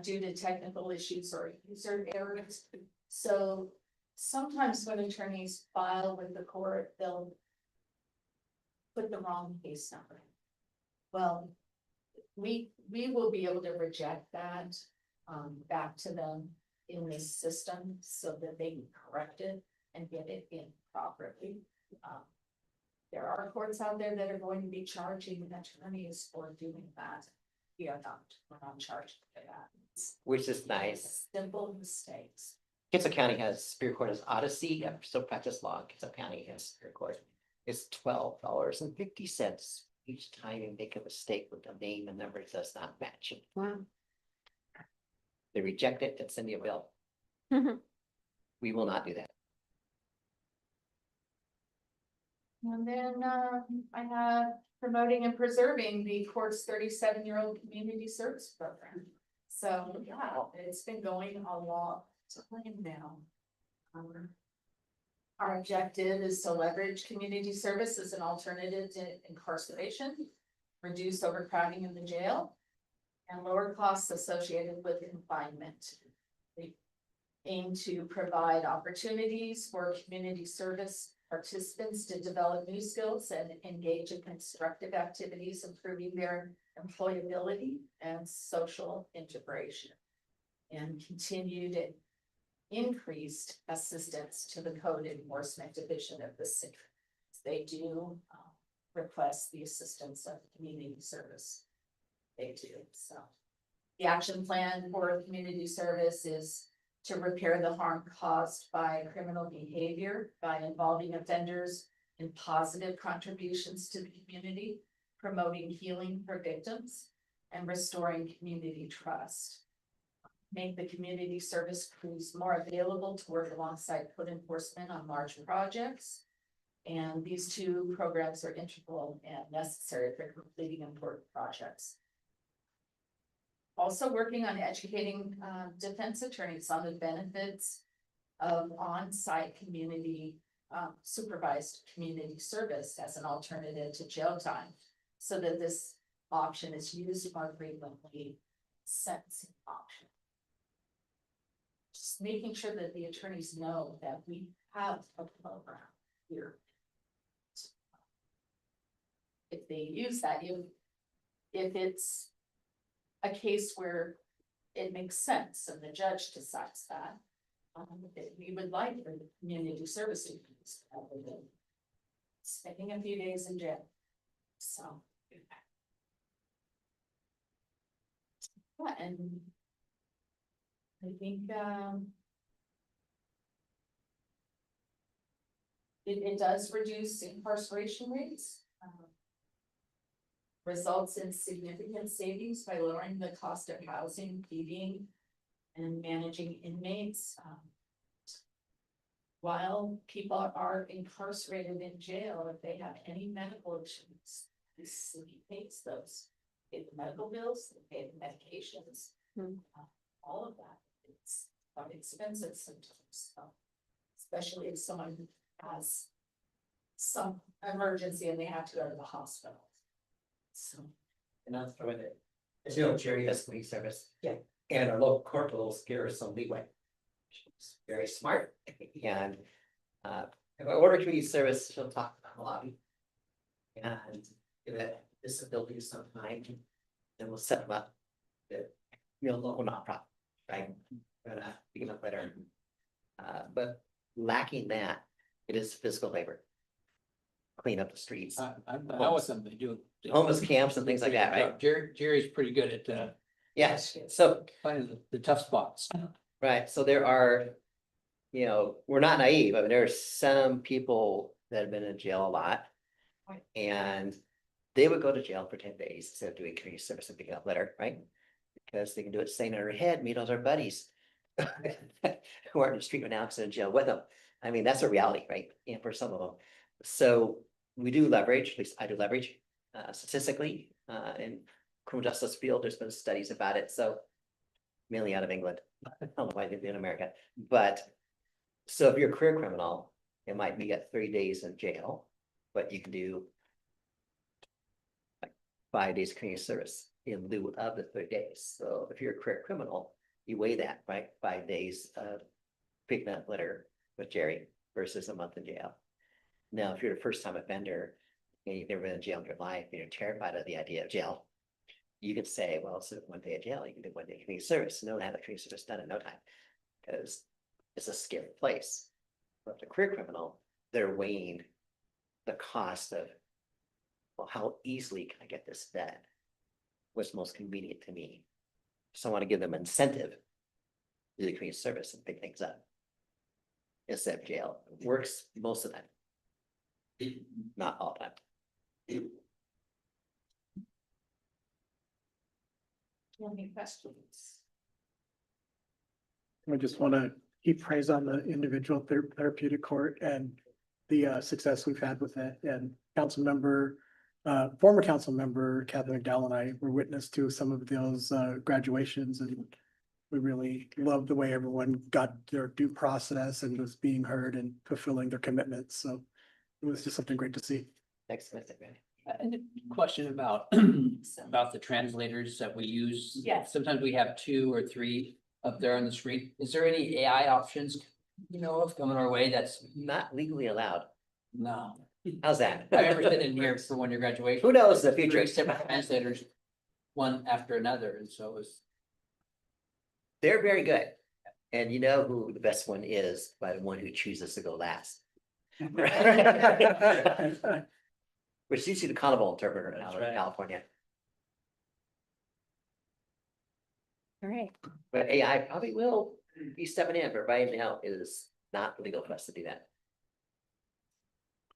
due to technical issues or user errors. So sometimes when attorneys file with the court, they'll put the wrong case number. Well, we will be able to reject that back to them in this system so that they can correct it and get it in properly. There are courts out there that are going to be charging attorneys for doing that. We are not, we're not charging for that. It's Which is nice. simple mistakes. Kitsap County has Superior Court has Odyssey, I still practice law, Kitsap County has Superior Court. It's $12.50 each time you make a mistake with the name and number does not match it. Wow. They reject it and send you a bill. We will not do that. And then I have promoting and preserving the court's 37-year-old community service program. So, yeah, it's been going a long time now. Our objective is to leverage community service as an alternative to incarceration, reduce overcrowding in the jail, and lower costs associated with confinement. We aim to provide opportunities for community service participants to develop new skills and engage in constructive activities, improving their employability and social integration. And continued increased assistance to the code enforcement division of the city. They do request the assistance of community service. They do, so. The action plan for community service is to repair the harm caused by criminal behavior by involving offenders in positive contributions to the community, promoting healing for victims, and restoring community trust. Make the community service crews more available to work alongside code enforcement on large projects. And these two programs are integral and necessary for completing important projects. Also working on educating defense attorneys on the benefits of on-site community supervised community service as an alternative to jail time, so that this option is used more frequently. Sentencing option. Just making sure that the attorneys know that we have a program here. If they use that, if it's a case where it makes sense and the judge decides that, that we would like for the community service to use rather than spending a few days in jail. So. Yeah, and I think, it does reduce incarceration rates. Results in significant savings by lowering the cost of housing, feeding, and managing inmates. While people are incarcerated in jail, if they have any medical issues, the city pays those. Pay the medical bills, they pay the medications, all of that. It's quite expensive sometimes, especially if someone has some emergency and they have to go to the hospital. So. And I'll throw in it. As you know, Jerry does police service. Yeah. And our local corporals give her some leeway. She's very smart and if I order community service, she'll talk about a lobby. And give it disability sometime, then we'll set them up. The real local nonprofit, right? Begin up better. But lacking that, it is physical labor. Clean up the streets, I know with them, they do. homeless camps and things like that, right? Jerry's pretty good at Yes, so, finding the tough spots. right, so there are, you know, we're not naive. I mean, there are some people that have been in jail a lot. And they would go to jail for 10 days instead of doing community service and picking up litter, right? Because they can do it staying on their head, meet all their buddies. Who aren't in the street right now, because they're in jail with them. I mean, that's a reality, right? And for some of them. So we do leverage, at least I do leverage, statistically, in criminal justice field, there's been studies about it, so. Mainly out of England, I don't know why they do in America, but. So if you're a career criminal, it might be at 3 days in jail, but you can do. Like 5 days community service in lieu of the 3 days, so if you're a career criminal, you weigh that, right? 5 days of picking up litter with Jerry versus a month in jail. Now, if you're a first time offender and you've never been in jail in your life, and you're terrified of the idea of jail. You could say, well, instead of 1 day of jail, you can do 1 day community service, and they'll have the community service done in no time. Because it's a scary place. But the career criminal, they're weighing the cost of, well, how easily can I get this done? What's most convenient to me? So I want to give them incentive to do the community service and pick things up. Instead of jail. It works most of the time. Not all the time. Any questions? I just want to heap praise on the individual therapeutic court and the success we've had with it. And Councilmember former council member Catherine McDowell and I were witness to some of those graduations, and we really loved the way everyone got their due process and was being heard and fulfilling their commitments. So it was just something great to see. Next, Mr. Grant. And a question about, about the translators that we use. Yes. Sometimes we have 2 or 3 up there on the screen. Is there any AI options, you know, of coming our way that's, Not legally allowed. no. How's that? I remember sitting in here for one of your graduation. Who knows the future? 3 separate translators, one after another, and so it was. They're very good. And you know who the best one is by the one who chooses to go last. Which is usually the carnival interpreter That's out of right. California. All right. But AI probably will be stepping in, but right now it is not legal for us to do that.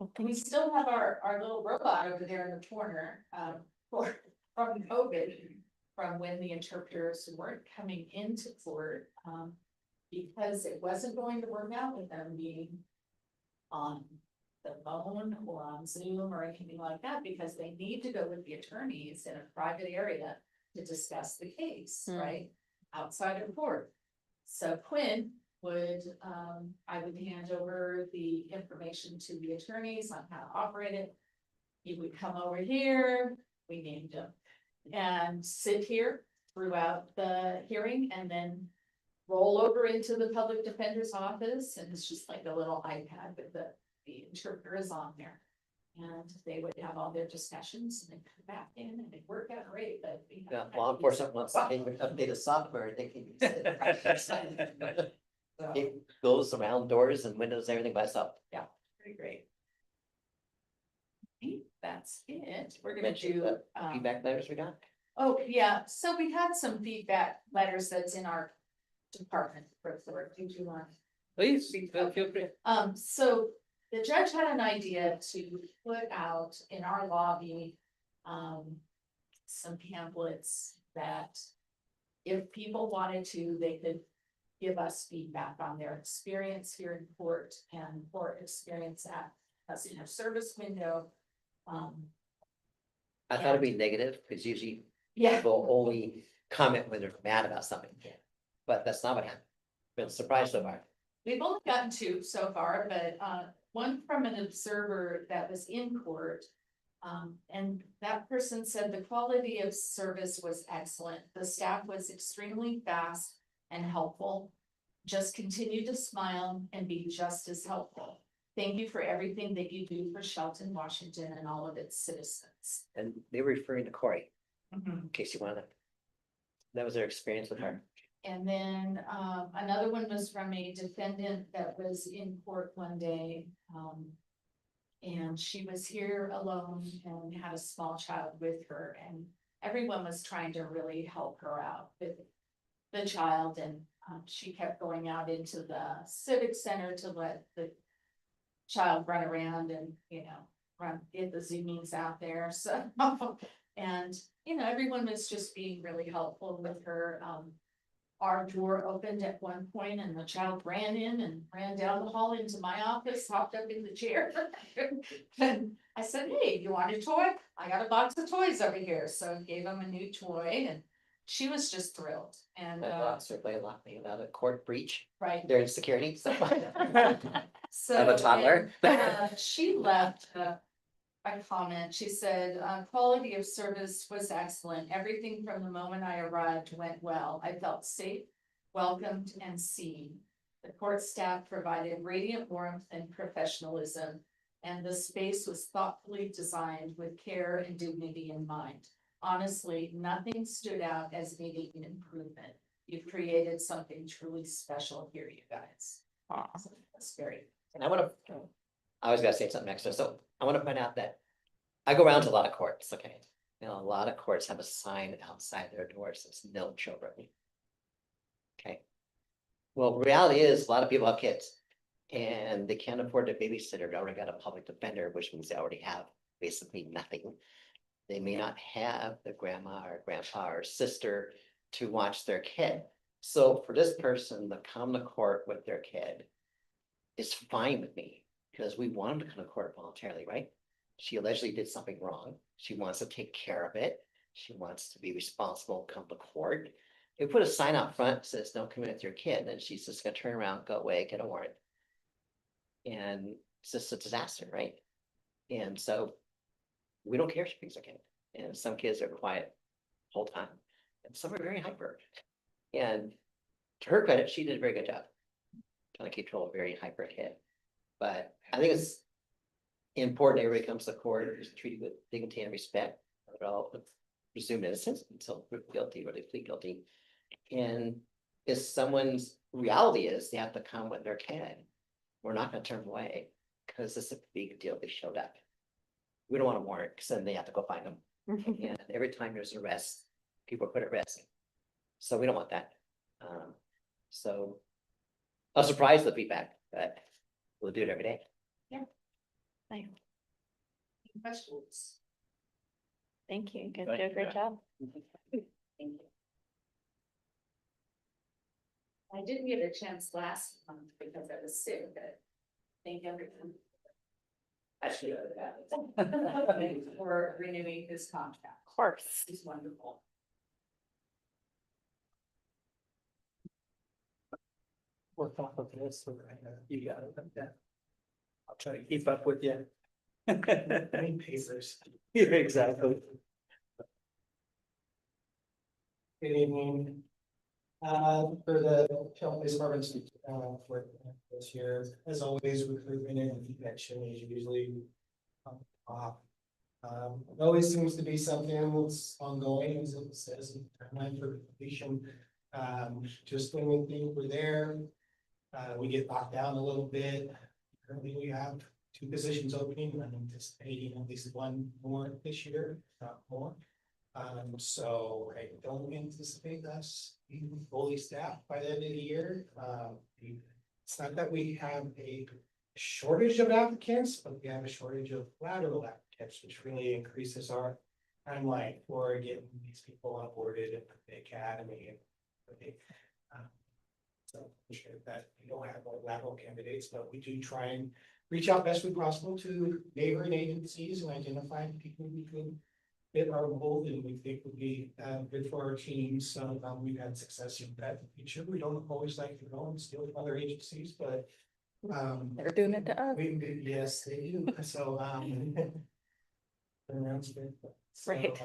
Well, We thanks. still have our little robot over there in the corner, from COVID, from when the interpreters weren't coming into court, because it wasn't going to work out with them being on the phone or on Zoom or anything like that, because they need to go with the attorneys in a private area to discuss the case, Hmm. right? Outside of court. So Quinn would, I would hand over the information to the attorneys on how to operate it. He would come over here, we named him, and sit here throughout the hearing and then roll over into the public defender's office, and it's just like a little iPad with the interpreter is on there. And they would have all their discussions and then come back in and it worked out great, but. we Yeah, have- law enforcement wants to update the software, they can use it. So, It goes around doors and windows, everything by itself. pretty great. I think that's it. We're gonna Mention do, the feedback letters we got. oh, yeah, so we had some feedback letters that's in our department report. Did you want? Please, feel free. So the judge had an idea to put out in our lobby, some pamphlets that if people wanted to, they could give us feedback on their experience here in court and or experience at a senior service window. I thought it'd be negative, because usually Yeah. people only comment when they're mad about something. But that's not what happened. Been surprised so far. We've only gotten 2 so far, but one from an observer that was in court. And that person said the quality of service was excellent. The staff was extremely fast and helpful. Just continue to smile and be just as helpful. Thank you for everything that you do for Shelton, Washington, and all of its citizens. And they were referring to Corey, in case you wanted. That was their experience with her. And then another one was from a defendant that was in court one day. And she was here alone and had a small child with her, and everyone was trying to really help her out with the child, and she kept going out into the civic center to let the child run around and, you know, get the Zoomies out there, so. And, you know, everyone was just being really helpful with her. Our door opened at one point and the child ran in and ran down the hall into my office, hopped up in the chair. And I said, hey, you want a toy? I got a box of toys over here. So gave him a new toy and she was just thrilled. And, That officer played a lot about a court breach right. during security, so. So. Of a toddler. She left a comment. She said, quality of service was excellent. Everything from the moment I arrived went well. I felt safe, welcomed, and seen. The court staff provided radiant warmth and professionalism, and the space was thoughtfully designed with care and dignity in mind. Honestly, nothing stood out as needing an improvement. You've created something truly special here, you guys. Awesome. That's very. And I was gonna say something extra, so I wanna point out that I go around to a lot of courts, okay? You know, a lot of courts have a sign outside their doors, that says no children. Okay. Well, reality is, a lot of people have kids. And they can't afford a babysitter, they already got a public defender, which means they already have basically nothing. They may not have the grandma or grandpa or sister to watch their kid. So for this person to come to court with their kid is fine with me, because we want them to come to court voluntarily, right? She allegedly did something wrong, She wants to take care of it. She wants to be responsible, come to court. If we put a sign out front that says, don't come in with your kid, then she's just gonna turn around, go away, get a warrant. And it's just a disaster, right? And so we don't care if she brings her kid. And some kids are quiet the whole time, and some are very hyper. And to her credit, she did a very good job. Trying to control a very hyper kid. But I think it's important everybody comes to court, is treated with dignity and respect. They're all presumed innocent until proven guilty or they plead guilty. And if someone's reality is they have to come with their kid, we're not gonna turn them away, because it's a big deal they showed up. We don't want a warrant, because then they have to go find them. And every time there's an arrest, people are put at risk. So we don't want that. So I was surprised with the feedback, but we'll do it every day. Nice. Questions? Thank you. You guys Thank did a you. great job. Thank you. I didn't get a chance last month because I was sick, but thank everyone. I should have that. For renewing his contract. Of course. He's wonderful. Work off of this, so you got it, yeah. I'll try to keep up with you. I mean, papers. Yeah, exactly. Good evening. For the Shelton Police Department's, for this year, as always, recruitment and connection is usually off. It always seems to be something that's ongoing, as it says, timeline for completion. Just when we think we're there, we get knocked down a little bit. Currently, we have 2 positions opening. I'm anticipating at least 1 more this year, not more. So I don't anticipate us being fully staffed by the end of the year. It's not that we have a shortage of applicants, but we have a shortage of lateral applicants, which really increases our timeline for getting these people onboarded in the academy. So I'm sure that we don't have like lateral candidates, but we do try and reach out best we possible to neighboring agencies and identify people who can fit our mold and we think would be good for our team. So we've had success in that feature. We don't always like to go and steal from other agencies, but They're doing it to us. yes, they do. So announcement. So, Right.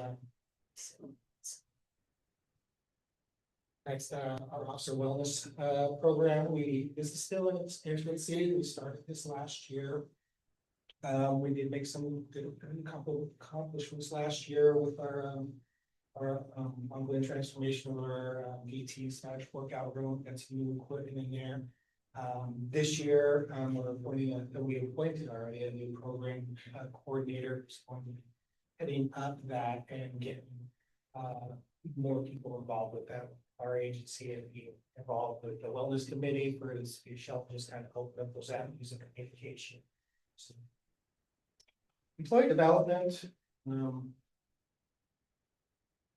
Next, our officer wellness program, this is still in its infancy. We started this last year. We did make some good couple accomplishments last year with our ongoing transformation of our PT/workout room. That's new equipment in there. This year, we appointed already a new program coordinator who's going to be heading up that and getting more people involved with that. Our agency and be involved with the wellness committee for this Shelton, just kind of open up those avenues of communication. So, employee development.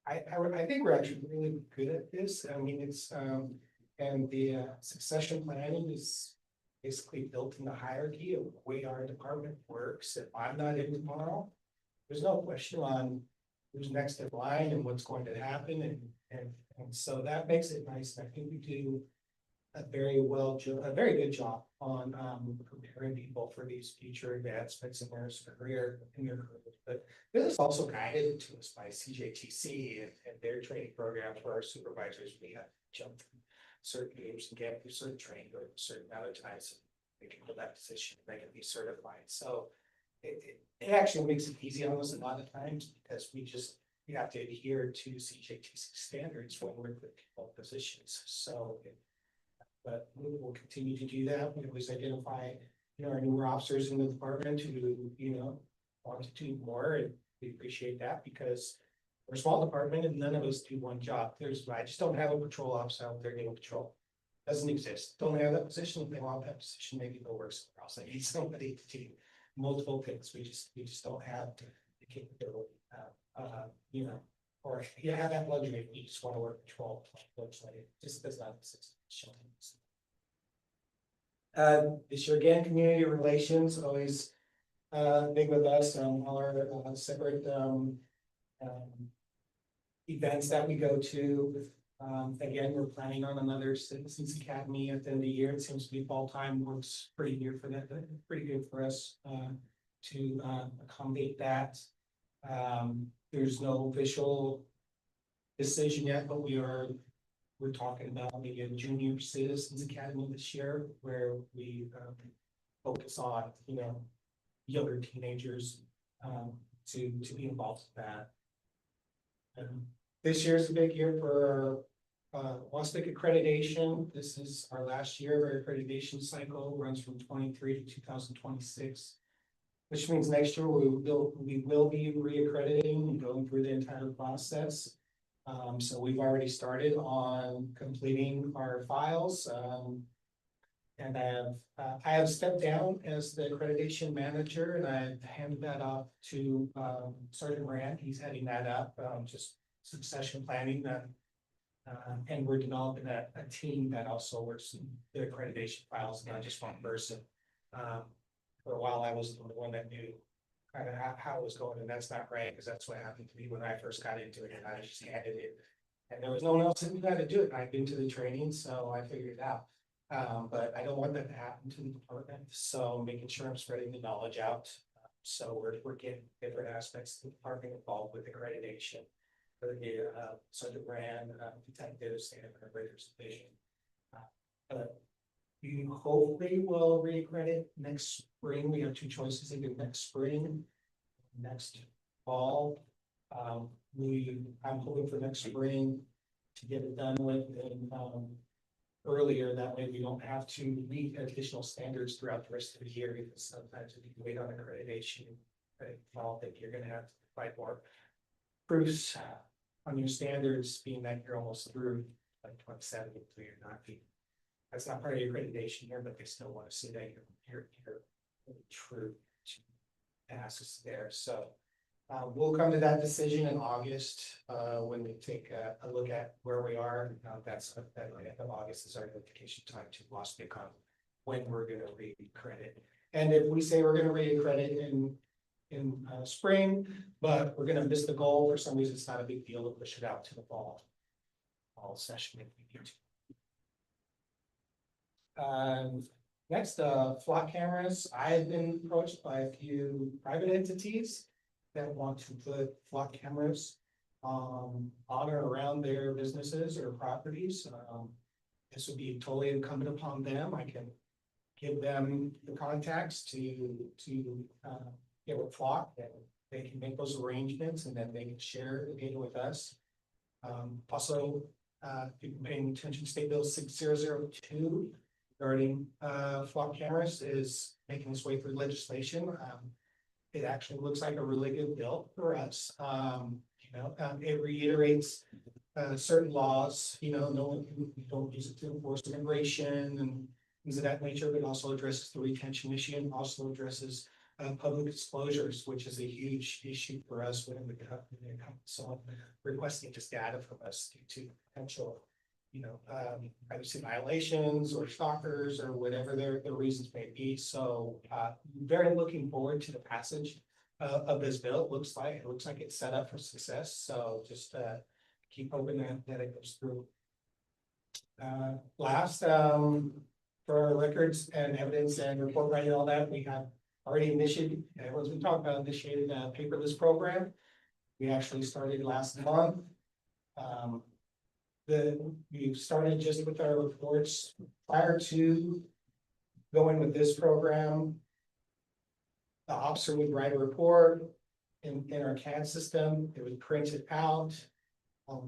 I think we're actually really good at this. I mean, it's and the succession planning is basically built in the hierarchy of the way our department works. If I'm not in tomorrow, there's no question on who's next in line and what's going to happen, and so that makes it nice. I think we do a very good job on preparing people for these future advancements in their career. But this is also guided to us by CJTC and their training programs for our supervisors. We have jumped through certain games and get through certain training or a certain amount of time so they can fill that position, they can be certified. So it actually makes it easy on us a lot of times because we have to adhere to CJTC standards when we're putting people in positions. So, but we will continue to do that. We always identify, our newer officers in the department who, want to do more, and we appreciate that because we're a small department and none of us do one job. I just don't have a patrol officer out there doing patrol. Doesn't exist. Don't have that position. If they want that position, maybe they'll work somewhere else. I need somebody to do multiple things. We just don't have the capability. Or you have that luxury, you just want to work patrol, it just does not exist. This year again, community relations, always big with us, all our separate events that we go to. Again, we're planning on another Citizens Academy at the end of the year. It seems to be fall time, works pretty good for that, pretty good for us to accommodate that. There's no official decision yet, but we're talking about maybe a junior Citizens Academy this year where we focus on, younger teenagers to be involved with that. This year's a big year for WASDC accreditation. This is our last year of our accreditation cycle, runs from 23 to 2026. Which means next year we will be reaccrediting and going through the entire process. So we've already started on completing our files. And I have stepped down as the accreditation manager, and I've handed that off to Sergeant Rand. He's heading that up, just succession planning that. And we're developing a team that also works in the accreditation files, not just one person. For a while, I was the one that knew kind of how it was going, and that's not right, because that's what happened to me when I first got into it, and I just handed it. And there was no one else that knew how to do it. I've been to the training, so I figured it out. But I don't want that to happen to the department, so making sure I'm spreading the knowledge out. So we're getting different aspects of the department involved with accreditation. For the Sergeant Rand, detectives, and our Raiders division. But you hopefully will reaccredit next spring. We have two choices, either next spring, next fall. I'm hoping for next spring to get it done with and earlier. That way we don't have to meet additional standards throughout the rest of the year, because sometimes if you wait on accreditation, I think you're gonna have to provide more proofs on your standards, being that you're almost through like 27, so you're not being. That's not part of your accreditation here, but they still want to see that you're really true to pass us there. So we'll come to that decision in August when we take a look at where we are. That's that end of August is our notification time to WASDC on when we're going to re-accredit. And if we say we're going to re-accredit in spring, but we're going to miss the goal for some reason, it's not a big deal to push it out to the fall session if we need to. Next, flock cameras. I've been approached by a few private entities that want to put flock cameras on or around their businesses or properties. This would be totally incumbent upon them. I can give them the contacts to get a flock, and they can make those arrangements, and then they can share the data with us. Also, people paying attention, State Bill 6002 regarding flock cameras is making its way through legislation. It actually looks like a really good bill for us. It reiterates certain laws, no, don't use it to enforce immigration and things of that nature, but also addresses the retention issue, also addresses public disclosures, which is a huge issue for us when we come. So requesting just data from us due to potential, privacy violations or stalkers or whatever their reasons may be. So very looking forward to the passage of this bill. It looks like it's set up for success. So just keep hoping that it goes through. Last, for our records and evidence and report writing, all that, we have already initiated, as we talked about, initiated a paperless program. We actually started last month. We started just with our reports prior to going with this program. The officer would write a report in our CAD system. It would print it out,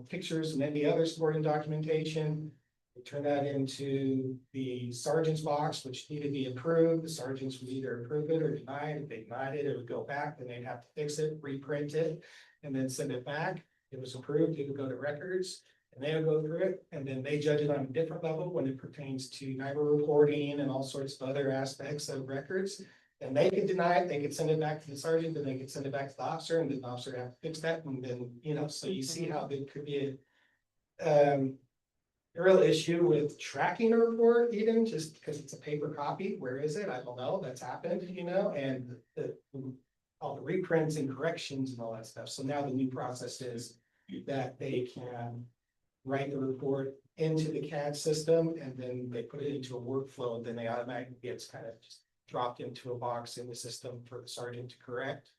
pictures and any other supporting documentation. We turn that into the sergeant's box, which needed to be approved. The sergeants would either approve it or deny it. If they denied it, it would go back, then they'd have to fix it, reprint it, and then send it back. It was approved, it would go to records, and they would go through it, and then they judge it on a different level when it pertains to NIBR reporting and all sorts of other aspects of records. And they could deny it, they could send it back to the sergeant, then they could send it back to the officer, and then the officer would have to fix that, and then, so you see how it could be a real issue with tracking a report even, just because it's a paper copy. Where is it? I don't know. That's happened, and all the reprints and corrections and all that stuff. So now the new process is that they can write the report into the CAD system and then they put it into a workflow, and then they automatically gets kind of just dropped into a box in the system for the sergeant to correct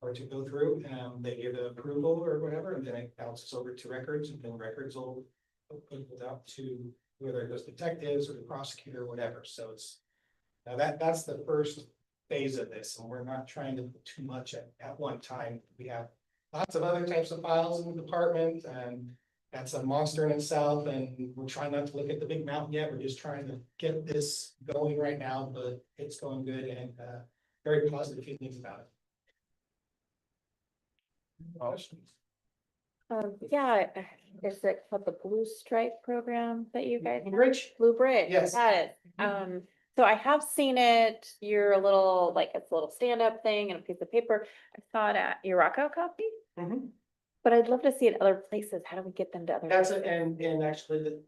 or to go through. They give the approval or whatever, and then it bounces over to records, and then records will put it out to whether it goes detectives or the prosecutor or whatever. So it's now that's the first phase of this, and we're not trying to put too much at one time. We have lots of other types of files in the department, and that's a monster in itself, and we're trying not to look at the big mountain yet. We're just trying to get this going right now, but it's going good, and very positive feelings about it. Questions? Yeah, is it called the Blue Stripe program that you guys? Blue Bridge? Blue Bridge. Yes. Got it. So I have seen it. You're a little, like, it's a little stand-up thing and a piece of paper. I saw it at Urako Coffee, Mhm. but I'd love to see it other places. How do we get them to other? That's it, places? and actually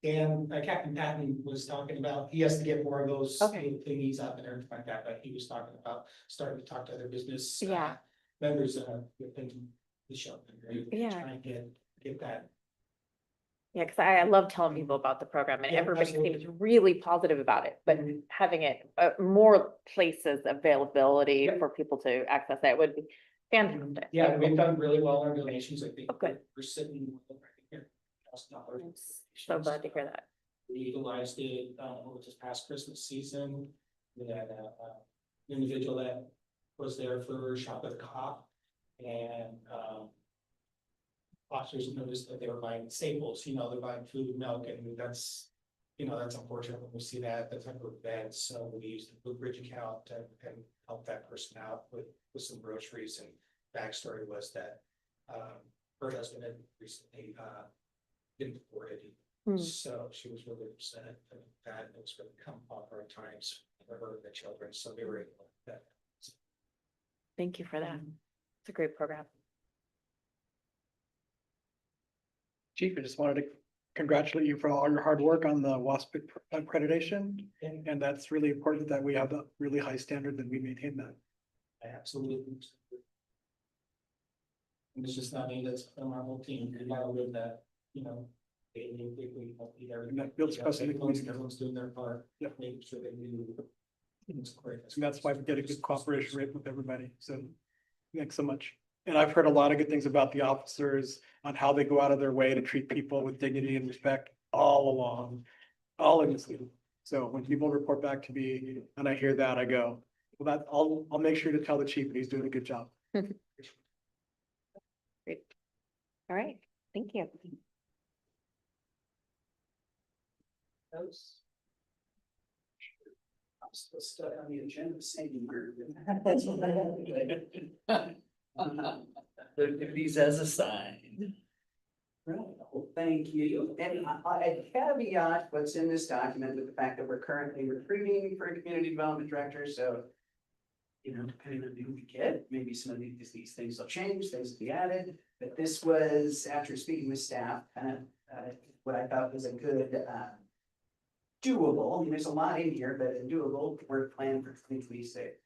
Captain Patton was talking about, he has to get more of those Okay. thingies up and everything like that, but he was talking about starting to talk to other business. Yeah. Members, within the show. Yeah. Try and get that. Yeah, because I love telling people about the program and Yeah, everybody absolutely. seems really positive about it, but Mhm. having it more places availability Yep. for people to access that would be fantastic. Yeah, we've done really well on donations. I think Oh, good. we're sitting right here. $1,000. I'm so glad to hear that. We utilized it, over this past Christmas season. We had a individual that was there for Shop at the Cop. And, officers noticed that they were buying staples, they're buying food, milk, and that's unfortunate when we see that type of event. So we used the Blue Bridge account and help that person out with some groceries. And backstory was that, her husband had recently, been deported. Hmm. So she was really upset that it was going to come off hard times for her and the children, so they were able to do that. Thank you for that. It's a great program. Chief, I just wanted to congratulate you for all your hard work on the WASP accreditation. And that's really important that we have the really high standard that we maintain that. Absolutely. And it's just not me, that's from our whole team, we gotta live that, we need everything. And that builds trust in the community. Everyone's doing their part. Yep. Making sure they do. It's great. And that's why we get a good cooperation rate with everybody. So thanks so much. And I've heard a lot of good things about the officers on how they go out of their way to treat people with dignity and respect all along, all in this. So when people report back to me and I hear that, I go, well, I'll make sure to tell the chief that he's doing a good job. Great. All right, thank you. I'm still stuck on the agenda, saying we're. These as assigned. Right, well, thank you. And I caveat what's in this document with the fact that we're currently recruiting for a community development director, so. Depending on who we get, maybe some of these things will change, things will be added, but this was, after speaking with staff, kind of, what I thought was a good, doable, there's a lot in here, but a doable work plan for 2026.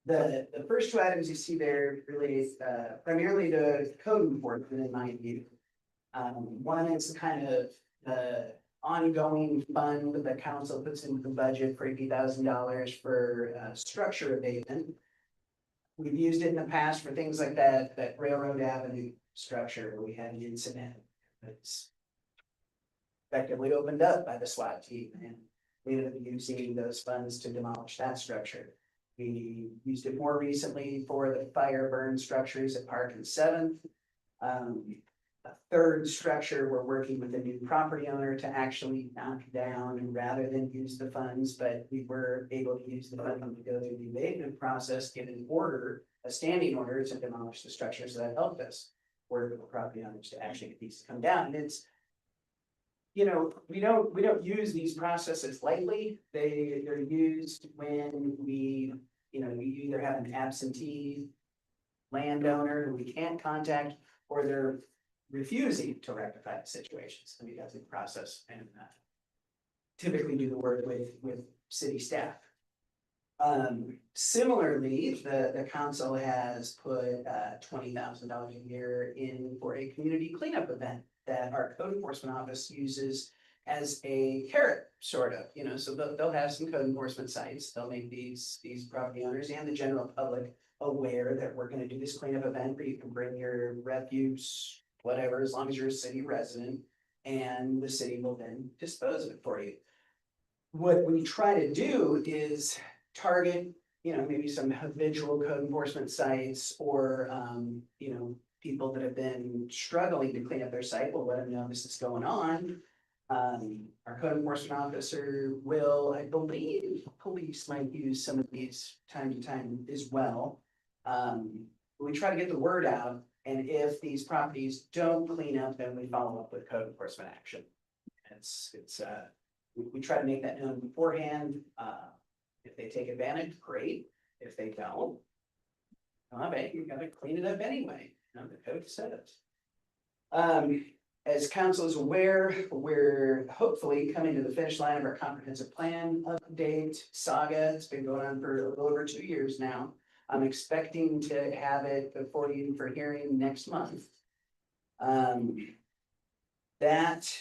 The first two items you see there relate, primarily to code enforcement in my view. One is kind of the ongoing fund that the council puts into the budget for $80,000 for structure abatement. We've used it in the past for things like that Railroad Avenue structure where we had an incident. It's effectively opened up by the SWAT team, and we ended up using those funds to demolish that structure. We used it more recently for the fire burn structures at Park and 7th. A third structure, we're working with a new property owner to actually knock down rather than use the funds, but we were able to use the funds to go through the abatement process, get an order, a standing order to demolish the structure, so that helped us work with the property owners to actually get these to come down. And it's, we don't use these processes lightly. They're used when we either have an absentee landowner who we can't contact, or they're refusing to rectify the situations. I mean, that's the process and typically do the work with city staff. Similarly, the council has put $20,000 a year in for a community cleanup event that our code enforcement office uses as a carrot, sort of, you know, so they'll have some code enforcement sites. They'll make these property owners and the general public aware that we're gonna do this cleanup event where you can bring your refuse, whatever, as long as you're a city resident, and the city will then dispose of it for you. What we try to do is target, you know, maybe some habitual code enforcement sites or, you know, people that have been struggling to clean up their site. We'll let them know this is going on. Our code enforcement officer will, I believe, police might use some of these time to time as well. We try to get the word out, and if these properties don't clean up, then we follow up with code enforcement action. We try to make that known beforehand. If they take advantage, great. If they don't, you gotta clean it up anyway, you know, the code says. As council is aware, we're hopefully coming to the finish line of our comprehensive plan update saga. It's been going on for a little over 2 years now. I'm expecting to have it before you for hearing next month. That,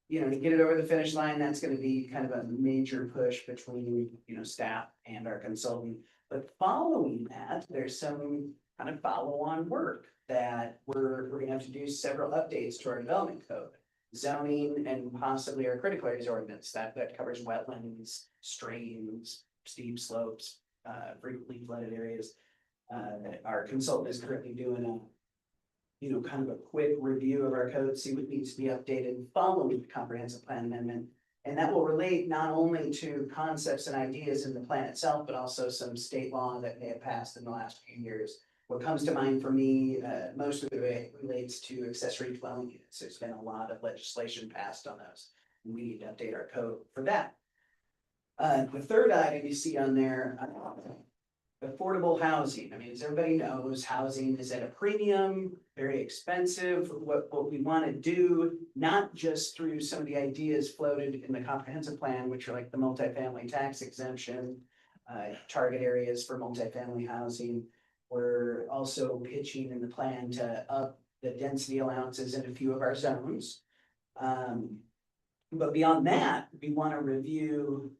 you know, to get it over the finish line, that's gonna be kind of a major push between, you know, staff and our consultant. But following that, there's some kind of follow-on work that we're gonna have to do several updates to our development code. Zoning and possibly our critical areas ordinance that covers wetlands, streams, steep slopes, frequently flooded areas. Our consultant is currently doing a, you know, kind of a quick review of our code, see what needs to be updated following the comprehensive plan amendment. And that will relate not only to concepts and ideas in the plan itself, but also some state law that may have passed in the last few years. What comes to mind for me, most of it relates to accessory dwelling units. There's been a lot of legislation passed on those. And we need to update our code for that. The third item you see on there, affordable housing. I mean, as everybody knows, housing is at a premium, very expensive. What we want to do, not just through some of the ideas floated in the comprehensive plan, which are like the multifamily tax exemption, target areas for multifamily housing. We're also pitching in the plan to up the density allowances in a few of our zones. But beyond that, we want to review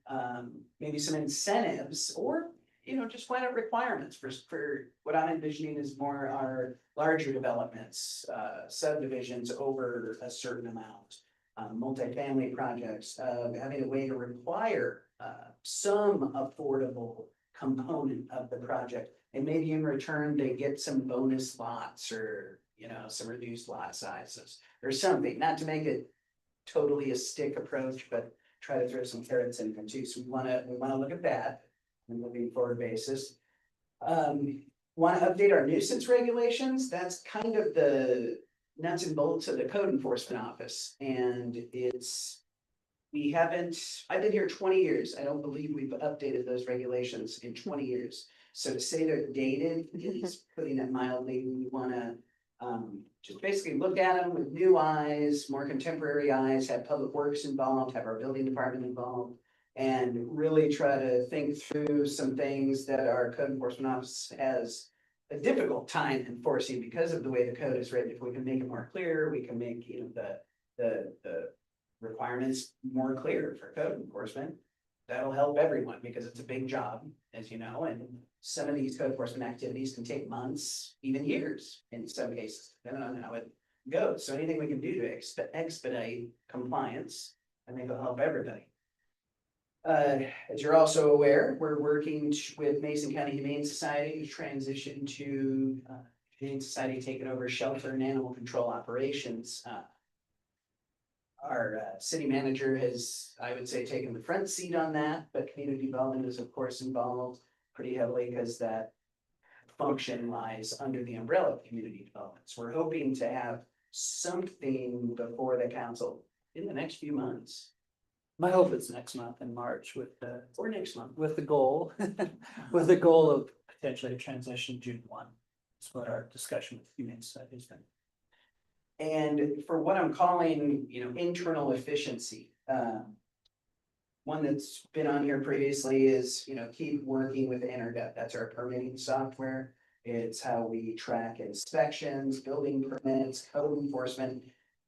maybe some incentives or, you know, just flat out requirements for what I'm envisioning is more our larger developments, subdivisions over a certain amount. Multifamily projects, having a way to require some affordable component of the project. And maybe in return, they get some bonus lots or, you know, some reduced lot sizes or something, not to make it totally a stick approach, but try to throw some carrots in there too. So we wanna look at that on a moving forward basis. Want to update our nuisance regulations. That's kind of the nuts and bolts of the code enforcement office. And I've been here 20 years. I don't believe we've updated those regulations in 20 years. So to say they're dated is putting it mildly. We wanna just basically look at them with new eyes, more contemporary eyes, have public works involved, have our building department involved. And really try to think through some things that our code enforcement office has a difficult time enforcing because of the way the code is written. If we can make it more clear, we can make, you know, the requirements more clear for code enforcement. That'll help everyone because it's a big job, as you know, and some of these code enforcement activities can take months, even years in some cases, depending on how it goes. So anything we can do to expedite compliance, I think will help everybody. As you're also aware, we're working with Mason County Humane Society to transition to Humane Society taking over shelter and animal control operations. Our city manager has, I would say, taken the front seat on that, but community development is of course involved pretty heavily because that function lies under the umbrella of community development. So we're hoping to have something before the council in the next few months. My hope is next month in March with Or next month. with the goal, with the goal of potentially a transition June 1. That's what our discussion with Humane Society has been. And for what I'm calling, internal efficiency, one that's been on here previously is, keep working with Internet. That's our permitting software. It's how we track inspections, building permits, code enforcement.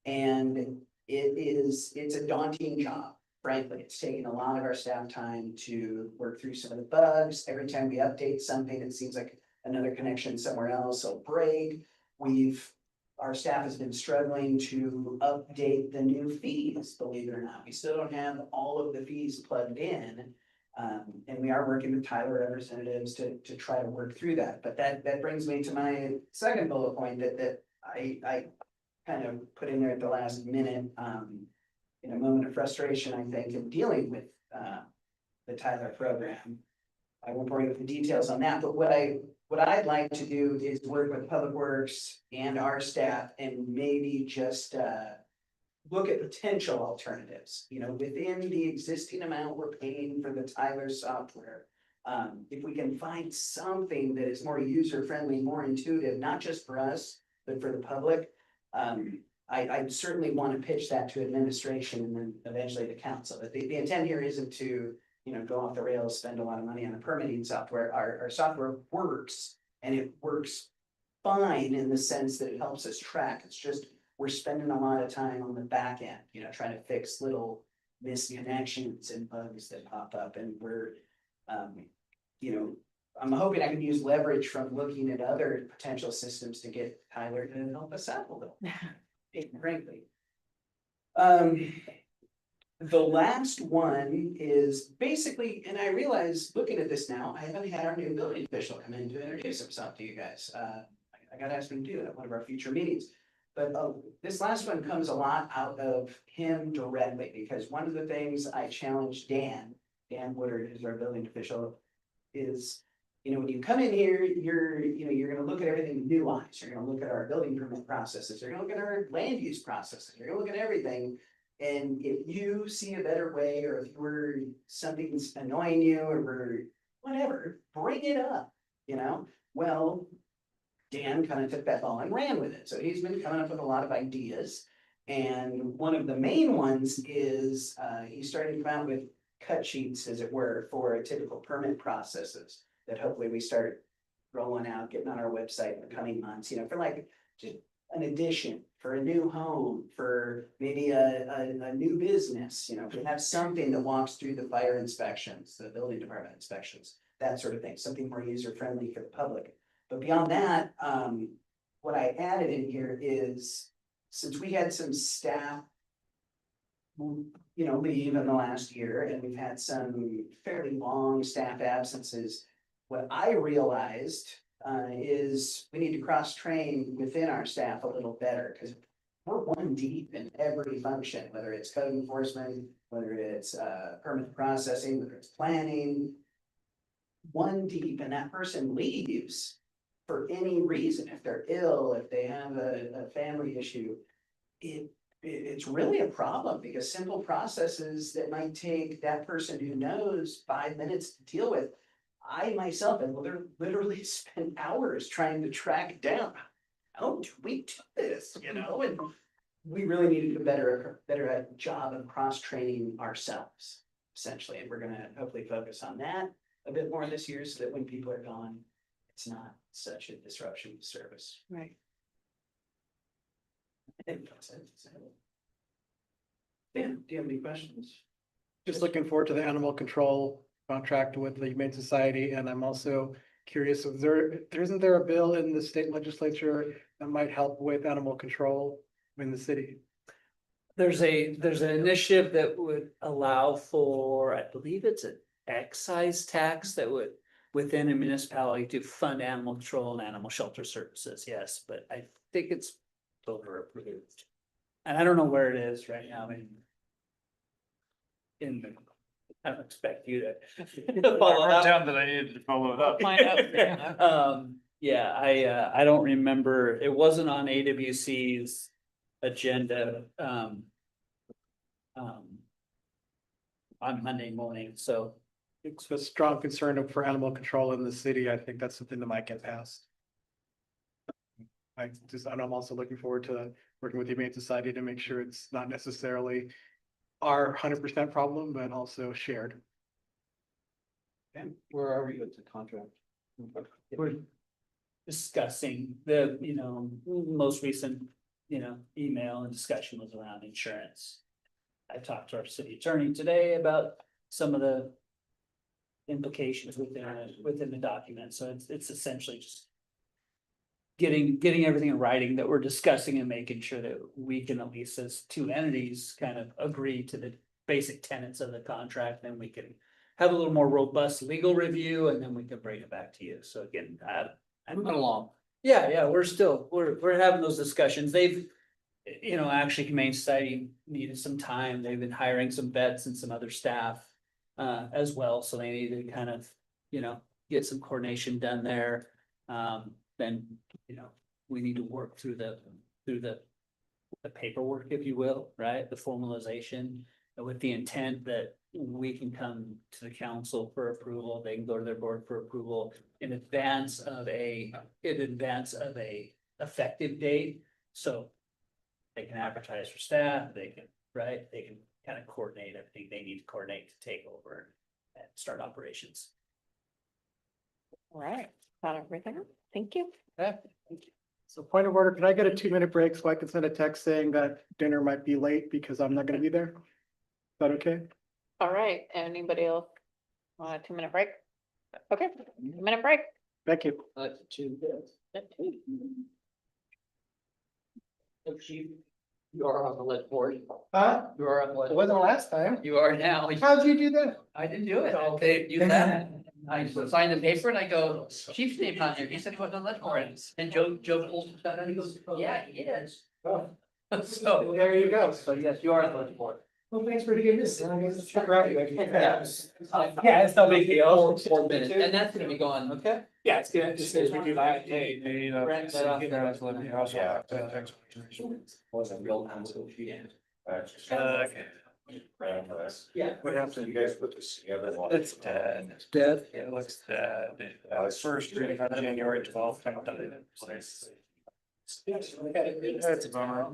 And it's a daunting job, frankly. It's taken a lot of our staff time to work through some of the bugs. Every time we update something, it seems like another connection somewhere else will break. Our staff has been struggling to update the new fees, believe it or not. We still don't have all of the fees plugged in. And we are working with Tyler representatives to try to work through that. But that brings me to my second bullet point that I kind of put in there at the last minute, in a moment of frustration, I think, in dealing with the Tyler program. I won't bore you with the details on that, but what I'd like to do is work with Public Works and our staff and maybe just look at potential alternatives, within the existing amount we're paying for the Tyler software. If we can find something that is more user-friendly, more intuitive, not just for us, but for the public. I certainly want to pitch that to administration and then eventually the council. But the intent here isn't to, go off the rails, spend a lot of money on the permitting software. Our software works, and it works fine in the sense that it helps us track. It's just, we're spending a lot of time on the back end, trying to fix little misconnections and bugs that pop up. And we're, I'm hoping I can use leverage from looking at other potential systems to get Tyler to help us out a little, frankly. The last one is basically, and I realize looking at this now, I haven't had our new building official come in to introduce himself to you guys. I got asked him to do it at one of our future meetings. But this last one comes a lot out of him directly, because one of the things I challenged Dan Woodard, who's our building official, is, when you come in here, you're gonna look at everything with new eyes. You're gonna look at our building permit processes. You're gonna look at our land use processes. You're gonna look at everything. And if you see a better way, or if something's annoying you, or whatever, bring it up, Well, Dan kind of took that ball and ran with it. So he's been coming up with a lot of ideas. And one of the main ones is, he started to come out with cut sheets, as it were, for typical permit processes that hopefully we start rolling out, getting on our website in the coming months, for like just an addition, for a new home, for maybe a new business, we have something that walks through the fire inspections, the building department inspections, that sort of thing, something more user-friendly for the public. But beyond that, what I added in here is, since we had some staff leave in the last year, and we've had some fairly long staff absences, what I realized is we need to cross-train within our staff a little better, because we're one deep in every function, whether it's code enforcement, whether it's permit processing, whether it's planning. One deep, and that person leaves for any reason, if they're ill, if they have a family issue, it's really a problem, because simple processes that might take that person who knows 5 minutes to deal with, I myself have literally spent hours trying to track down, how do we do this, and we really need to do a better job of cross-training ourselves, essentially, and we're gonna hopefully focus on that a bit more this year, so that when people are gone, it's not such a disruption to service. Right. I think that's it. Dan, do you have any questions? Just looking forward to the animal control contract with the Humane Society, and I'm also curious, isn't there a bill in the state legislature that might help with animal control in the city? There's an initiative that would allow for, I believe it's an excise tax that would, within a municipality, to fund animal control and animal shelter services, yes, but I think it's voter approved. And I don't know where it is right now, I don't expect you to follow I wrote up. down that I needed to follow it up. Find out. Yeah, I don't remember, it wasn't on AWC's agenda, on Monday morning, so. It's a strong concern for animal control in the city. I think that's something that might get passed. And I'm also looking forward to working with the Humane Society to make sure it's not necessarily our 100% problem, but also shared. And where are we with the contract? We're discussing the, most recent, email and discussion was around insurance. I talked to our city attorney today about some of the implications within the document, so it's essentially just getting everything in writing that we're discussing and making sure that we can, at least as two entities, kind of agree to the basic tenets of the contract, then we can have a little more robust legal review, and then we can bring it back to you. So again, Moving along. yeah, we're having those discussions. They've, actually Humane Society needed some time. They've been hiring some vets and some other staff as well, so they need to kind of, get some coordination done there. Then, we need to work through the paperwork, if you will, right? The formalization with the intent that we can come to the council for approval. They can go to their board for approval in advance of a effective date. So they can advertise for staff, they can kind of coordinate everything they need to coordinate to take over and start operations. All right, got everything. Thank you. So point of order, can I get a 2-minute break so I can send a text saying that dinner might be late because I'm not gonna be there? Is that okay? All right, anybody else want a 2-minute break? Okay, 2-minute break. Thank you. Chief, you are on the lead board. Huh? You are on the lead. It wasn't last time. You are now. How'd you do that? I didn't do it. They do that. I signed the paper and I go, chief's name's on there. He said he wasn't on the lead board. And Joe pulls it out and he goes, yeah, he is. So There you go. So yes, you are on the lead board. Well, thanks for getting this. I guess it's right. Yeah. Yeah, it's no big deal. 4 minutes, and that's gonna be going. Okay. Yeah, it's good. Just as we do that. Wasn't real. Yeah. What happened? You guys put this together? It's dead. It's dead? It looks dead. First reading on January 12th. That's a bummer.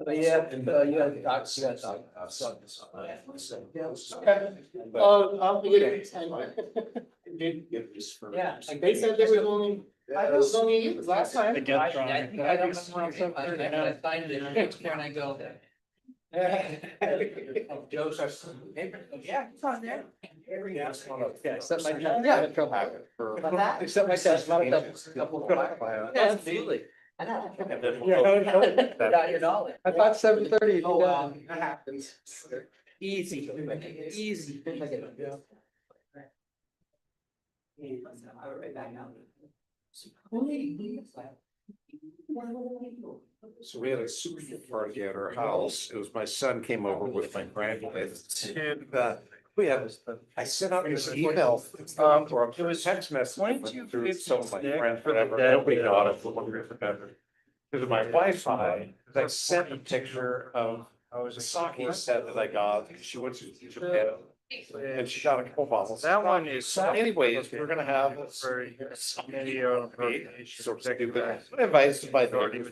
But yeah, you had docs, you had docs. I'll be good. Yeah. Like they said there was only, I was only you last time. It gets wrong. I think I don't know. I signed it, and I go. Joe starts. Yeah, it's on there. Yeah, except my. Yeah. Yeah. Except my test, not a double. Absolutely. Yeah. Got your knowledge. I thought 7:30. Oh, wow. That happens. Easy, easy. Yeah. I'll be right back now. So we had a super party at our house. It was my son came over with my grandkids. And we had, I sent out this email, or it was text message through some of my friends, whatever, nobody got it. Because of my Wi-Fi, I sent a picture of the sake set that I got. She went to Japan. And she got a couple bottles. That one is. So anyways, we're gonna have. Video. So stupid. Advice by authority,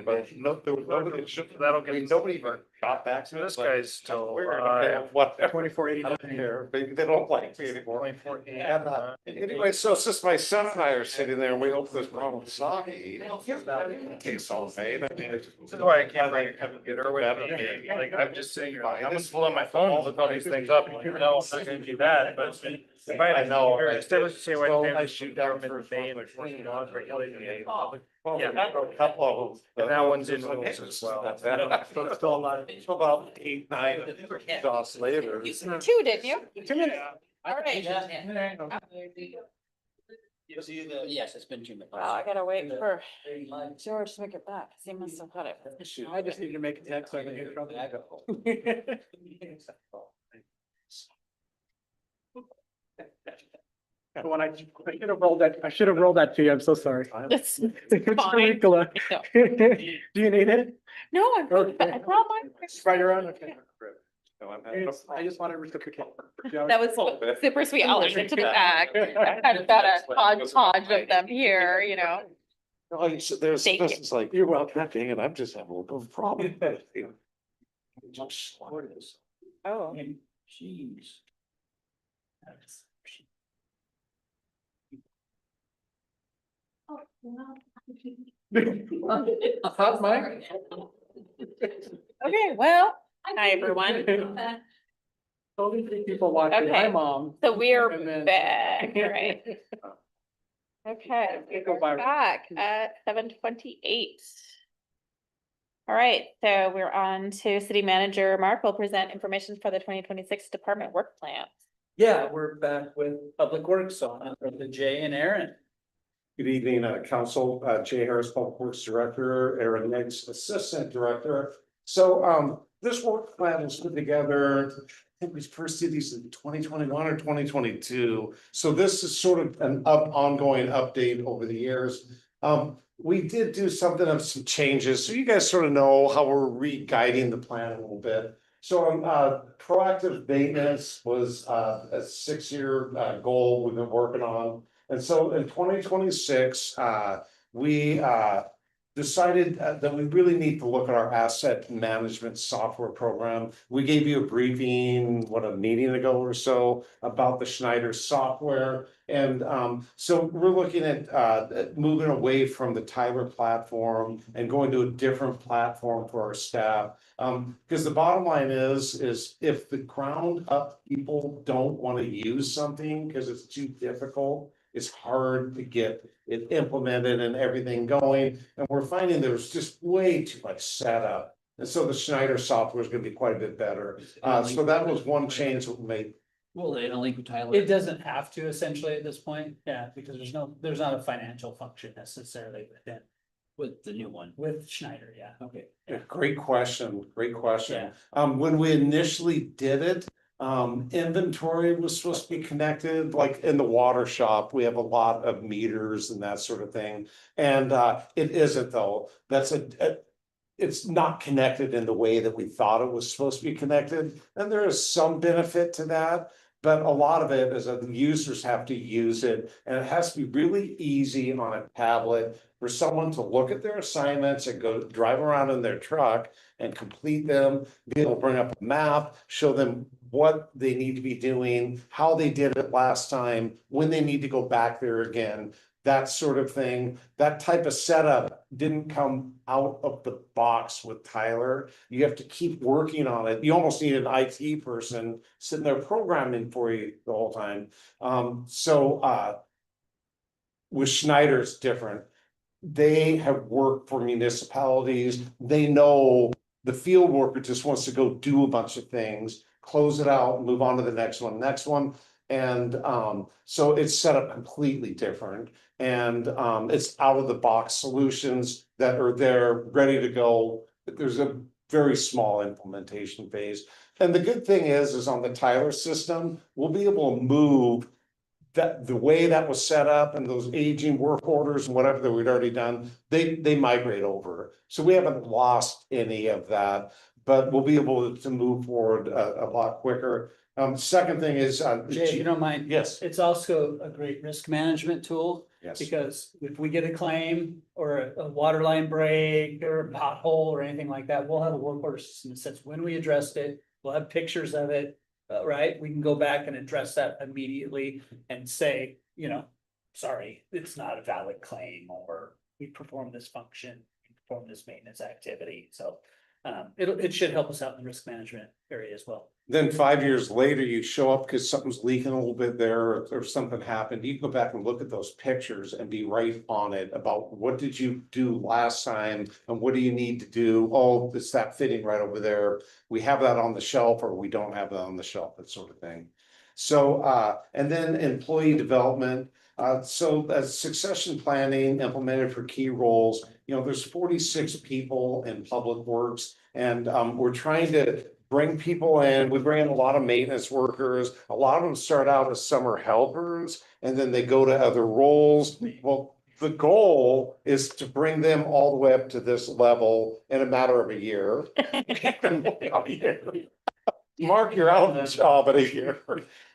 but no, there was nobody, nobody even got back to us. This guy's still. Whatever. 2489. They don't like me anymore. And, anyway, so it's just my son and I are sitting there and we open this bottle of sake. Case all made. This is why I can't get her with me. Like, I'm just saying, I'm gonna pull on my phone, look all these things up. No, I'm not gonna do that, but. I know. I shoot down for $40 regulating. Yeah, a couple of them. And that one's in rules as well. So it's still a lot. So about 8, 9 dots later. 2, didn't you? 2 minutes. All right. Yes, it's been 2 minutes. Well, I gotta wait for George to make it back. He must have got it. I just need to make a text so I can get in trouble. When I should have rolled that to you. I'm so sorry. It's It's fine. Nicola. No. Do you need it? No, I'm good, but I brought mine. Right around, okay. I just wanted to reciprocate. That was super sweet. I'll listen to the back. I've kind of got a hodgepodge of them here, you know. Oh, so there's, Thank this you. is like, you're welcome, and I'm just having a little bit of a problem. Just what it is. Oh. Jeez. Hot mic? Okay, well, hi, everyone. Only three people watching. Hi, Okay. Mom. So we're And then- back, right? Okay, Go we're viral. back at 7:28. All right, so we're on to City Manager Mark will present information for the 2026 Department Work Plan. Yeah, we're back with Public Works on, the Jay and Aaron. Good evening, Council, Jay Harris, Public Works Director, Aaron Meggs, Assistant Director. So, this work plan was put together, I think we first did these in 2021 or 2022. So this is sort of an ongoing update over the years. We did do something of some changes, so you guys sort of know how we're re-guiding the plan a little bit. So, proactive maintenance was, a 6-year, goal we've been working on. And so in 2026, we decided that we really need to look at our asset management software program. We gave you a briefing, a meeting ago or so about the Schneider software. And so we're looking at moving away from the Tyler platform and going to a different platform for our staff. Because the bottom line is if the ground up people don't want to use something because it's too difficult, it's hard to get it implemented and everything going. And we're finding there's just way too much setup. And so the Schneider software is going to be quite a bit better. So that was one change that we made. Well, they don't link with Tyler. It doesn't have to essentially at this point, yeah, because there's not a financial function necessarily within, With the new one. with Schneider, yeah. Okay. Yeah, great question, great question. Yeah. When we initially did it, inventory was supposed to be connected, like in the water shop, we have a lot of meters and that sort of thing. And it isn't though, it's not connected in the way that we thought it was supposed to be connected. And there is some benefit to that, but a lot of it is that the users have to use it. And it has to be really easy on a tablet for someone to look at their assignments and go drive around in their truck and complete them, be able to bring up a map, show them what they need to be doing, how they did it last time, when they need to go back there again, that sort of thing. That type of setup didn't come out of the box with Tyler. You have to keep working on it. You almost need an IT person sitting there programming for you the whole time. With Schneider, it's different. They have worked for municipalities. They know the field worker just wants to go do a bunch of things, close it out, move on to the next one. And so it's set up completely different. And it's out of the box solutions that are there, ready to go. There's a very small implementation phase. And the good thing is on the Tyler system, we'll be able to move that the way that was set up and those aging work orders and whatever that we'd already done, they migrate over. So we haven't lost any of that, but we'll be able to move forward a lot quicker. Second thing is, Jay, if you don't mind. yes, It's also a great risk management tool, yes. because if we get a claim or a water line break or a pothole or anything like that, we'll have a work order system that says when we addressed it, we'll have pictures of it. Right, we can go back and address that immediately and say, sorry, it's not a valid claim, or we perform this function, we perform this maintenance activity, so. It should help us out in the risk management area as well. Then 5 years later, you show up because something's leaking a little bit there or something happened. You can go back and look at those pictures and be right on it about what did you do last time and what do you need to do? Oh, it's that fitting right over there. We have that on the shelf or we don't have that on the shelf, that sort of thing. So, and then employee development. So as succession planning implemented for key roles, there's 46 people in Public Works and we're trying to bring people in. We bring in a lot of maintenance workers. A lot of them start out as summer helpers and then they go to other roles. Well, the goal is to bring them all the way up to this level in a matter of a year. Mark, you're out of the job at a year.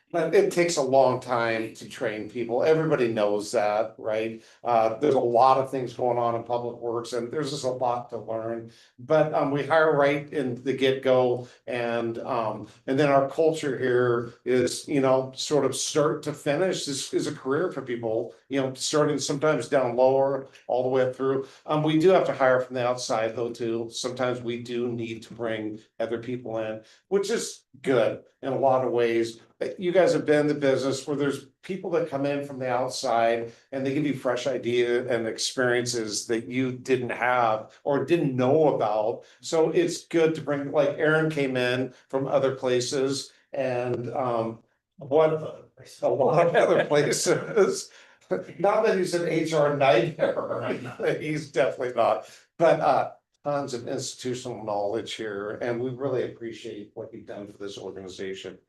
But it takes a long time to train people. Everybody knows that, right? There's a lot of things going on in public works and there's just a lot to learn. But we hire right in the get-go and then our culture here is, you know, sort of start to finish. This is a career for people, you know, starting sometimes down lower all the way through. We do have to hire from the outside though, too. Sometimes we do need to bring other people in, which is good in a lot of ways. You guys have been in the business where there's people that come in from the outside and they give you fresh idea and experiences that you didn't have or didn't know about. So it's good to bring, like Aaron came in from other places and what a lot of other places. Not that he's an HR nightmare, he's definitely not, but tons of institutional knowledge here, and we really appreciate what you've done for this organization.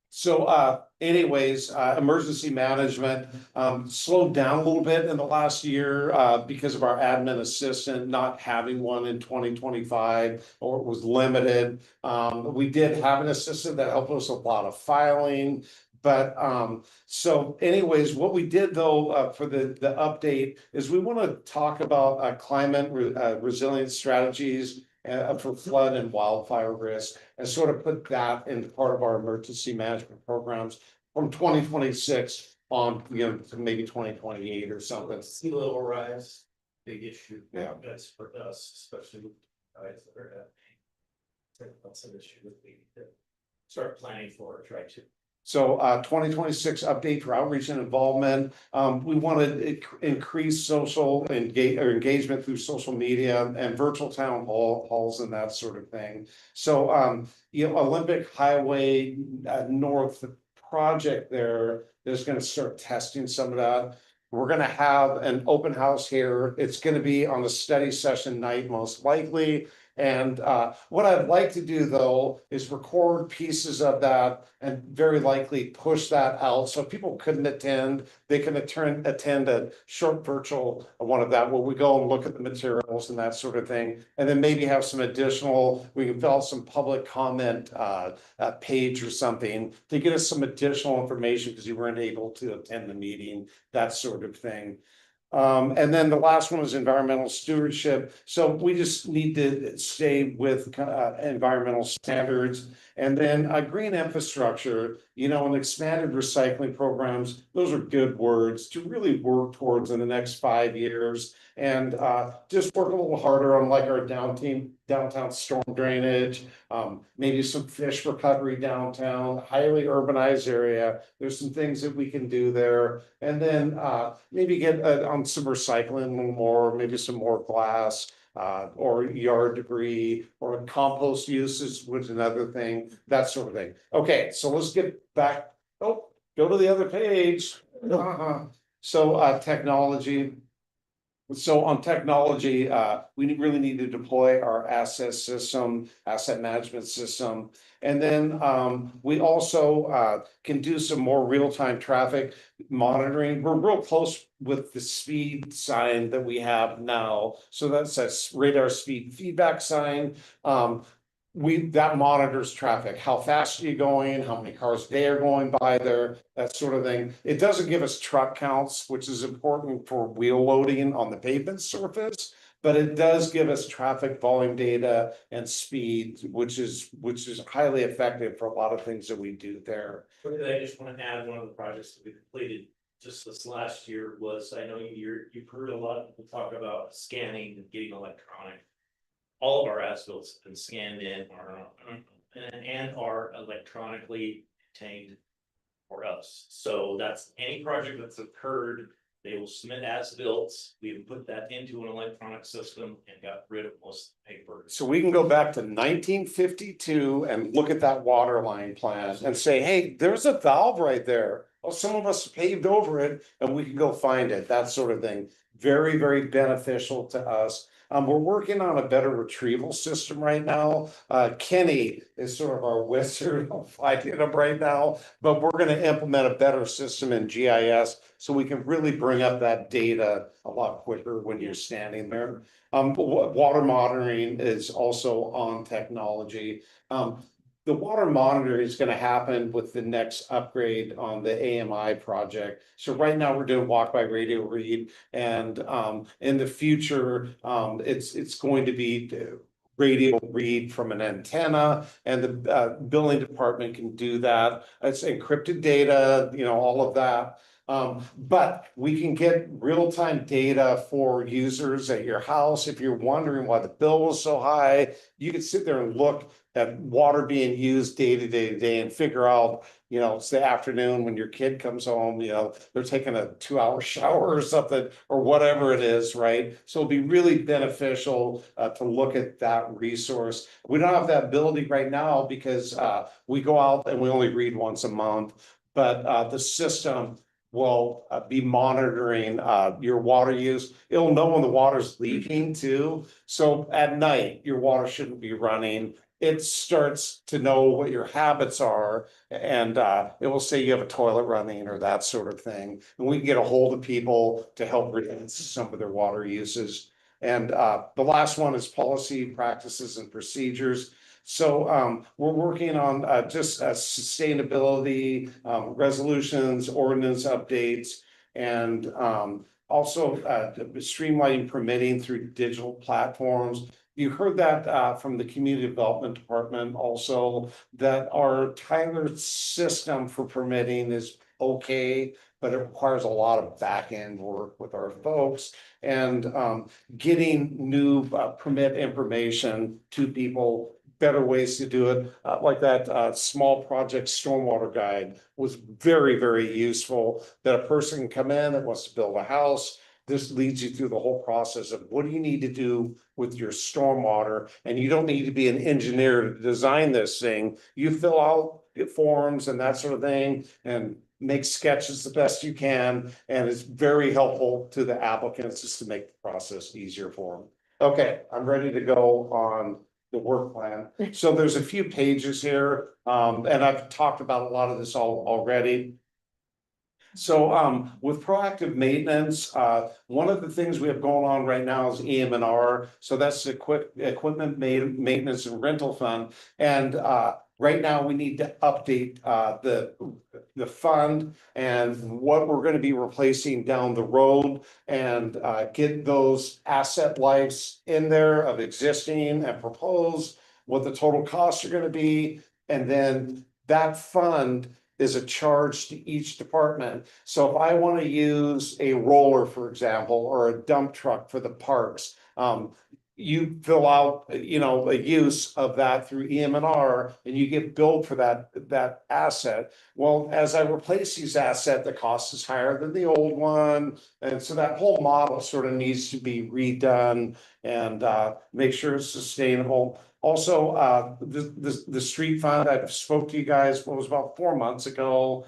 So anyways, emergency management slowed down a little bit in the last year because of our admin assistant not having one in 2025 or it was limited. We did have an assistant that helped us a lot of filing. But so anyways, what we did though for the update is we want to talk about climate resilience strategies for flood and wildfire risk and sort of put that in part of our emergency management programs from 2026 on, you know, to maybe 2028 or something. Sea level rise, big issue. Yeah. That's for us, especially with guys that are at. That's an issue that we need to start planning for, or try to. So 2026 update for outreach and involvement. We want to increase social engagement through social media and virtual town halls and that sort of thing. So you know, Olympic Highway North project there is going to start testing some of that. We're going to have an open house here. It's going to be on a study session night, most likely. And what I'd like to do though is record pieces of that and very likely push that out. So if people couldn't attend, they can attend a short virtual one of that where we go and look at the materials and that sort of thing. And then maybe have some additional, we can fill out some public comment page or something to get us some additional information because you weren't able to attend the meeting, that sort of thing. And then the last one was environmental stewardship. So we just need to stay with environmental standards. And then green infrastructure, you know, and expanded recycling programs. Those are good words to really work towards in the next 5 years. And just work a little harder on like our downtown storm drainage, maybe some fish recovery downtown, highly urbanized area. There's some things that we can do there. And then maybe get on some recycling a little more, maybe some more glass. Or yard debris or compost uses, which is another thing, that sort of thing. Okay, so let's get back. Oh, go to the other page. So technology. So on technology, we really need to deploy our asset management system. And then we also can do some more real-time traffic monitoring. We're real close with the speed sign that we have now. So that's a radar speed feedback sign. That monitors traffic. How fast are you going? How many cars a day are going by there? That sort of thing. It doesn't give us truck counts, which is important for wheel loading on the pavement surface, but it does give us traffic volume data and speed, which is highly effective for a lot of things that we do there. I just want to add one of the projects that we completed just this last year was, I know you've heard a lot of people talk about scanning and getting electronic. All of our as-bills have been scanned in and are electronically obtained for us. So that's any project that's occurred, they will submit as-bills. We have put that into an electronic system and got rid of most paper. So we can go back to 1952 and look at that water line plan and say, hey, there's a valve right there. Well, some of us paved over it and we can go find it, that sort of thing. Very, very beneficial to us. We're working on a better retrieval system right now. Kenny is sort of our wizard of finding them right now, but we're gonna implement a better system in GIS so we can really bring up that data a lot quicker when you're standing there. Water monitoring is also on technology. The water monitoring is gonna happen with the next upgrade on the AMI project. So right now, we're doing walk by radio read, and in the future, it's going to be radio read from an antenna, and the billing department can do that. It's encrypted data, you know, all of that. But we can get real-time data for users at your house. If you're wondering why the bill was so high, you can sit there and look at water being used day to day to day and figure out, you know, it's the afternoon when your kid comes home, you know, they're taking a 2-hour shower or something, or whatever it is, right? So it'd be really beneficial to look at that resource. We don't have that ability right now because we go out and we only read once a month, but the system will be monitoring your water use. It'll know when the water's leaking too. So at night, your water shouldn't be running. It starts to know what your habits are, and it will say you have a toilet running or that sort of thing. And we can get a hold of people to help reduce some of their water uses. And the last one is policy, practices, and procedures. So we're working on just sustainability resolutions, ordinance updates, and also streamlining permitting through digital platforms. You heard that from the community development department also, that our Tyler system for permitting is okay, but it requires a lot of back end work with our folks, and getting new permit information to people, better ways to do it, like that small project stormwater guide was very, very useful, that a person can come in that wants to build a house. This leads you through the whole process of what do you need to do with your stormwater, and you don't need to be an engineer to design this thing. You fill out forms and that sort of thing and make sketches the best you can, and it's very helpful to the applicants just to make the process easier for them. Okay, I'm ready to go on the work plan. So there's a few pages here, and I've talked about a lot of this already. So with proactive maintenance, one of the things we have going on right now is EM&R. So that's equipment maintenance and rental fund. And right now we need to update the fund and what we're going to be replacing down the road, and get those asset lives in there of existing and proposed, what the total costs are going to be. And then that fund is a charge to each department. So if I want to use a roller, for example, or a dump truck for the parks, you fill out, you know, a use of that through EM&R, and you get billed for that asset. Well, as I replace these assets, the cost is higher than the old one, and so that whole model sort of needs to be redone and make sure it's sustainable. Also, the street fund, I spoke to you guys, what was about 4 months ago,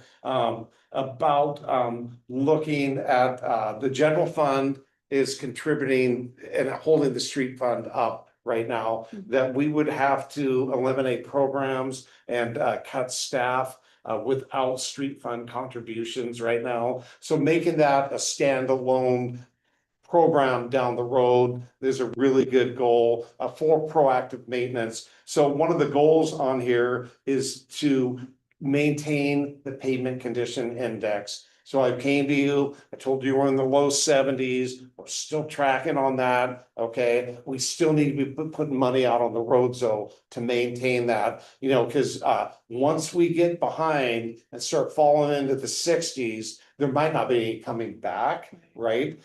about looking at the general fund is contributing and holding the street fund up right now, that we would have to eliminate programs and cut staff without street fund contributions right now. So making that a standalone program down the road is a really good goal for proactive maintenance. So one of the goals on here is to maintain the pavement condition index. So I came to you, I told you we're in the low 70s, we're still tracking on that, okay? We still need to be putting money out on the roads though to maintain that, you know, because once we get behind and start falling into the 60s, there might not be any coming back, right?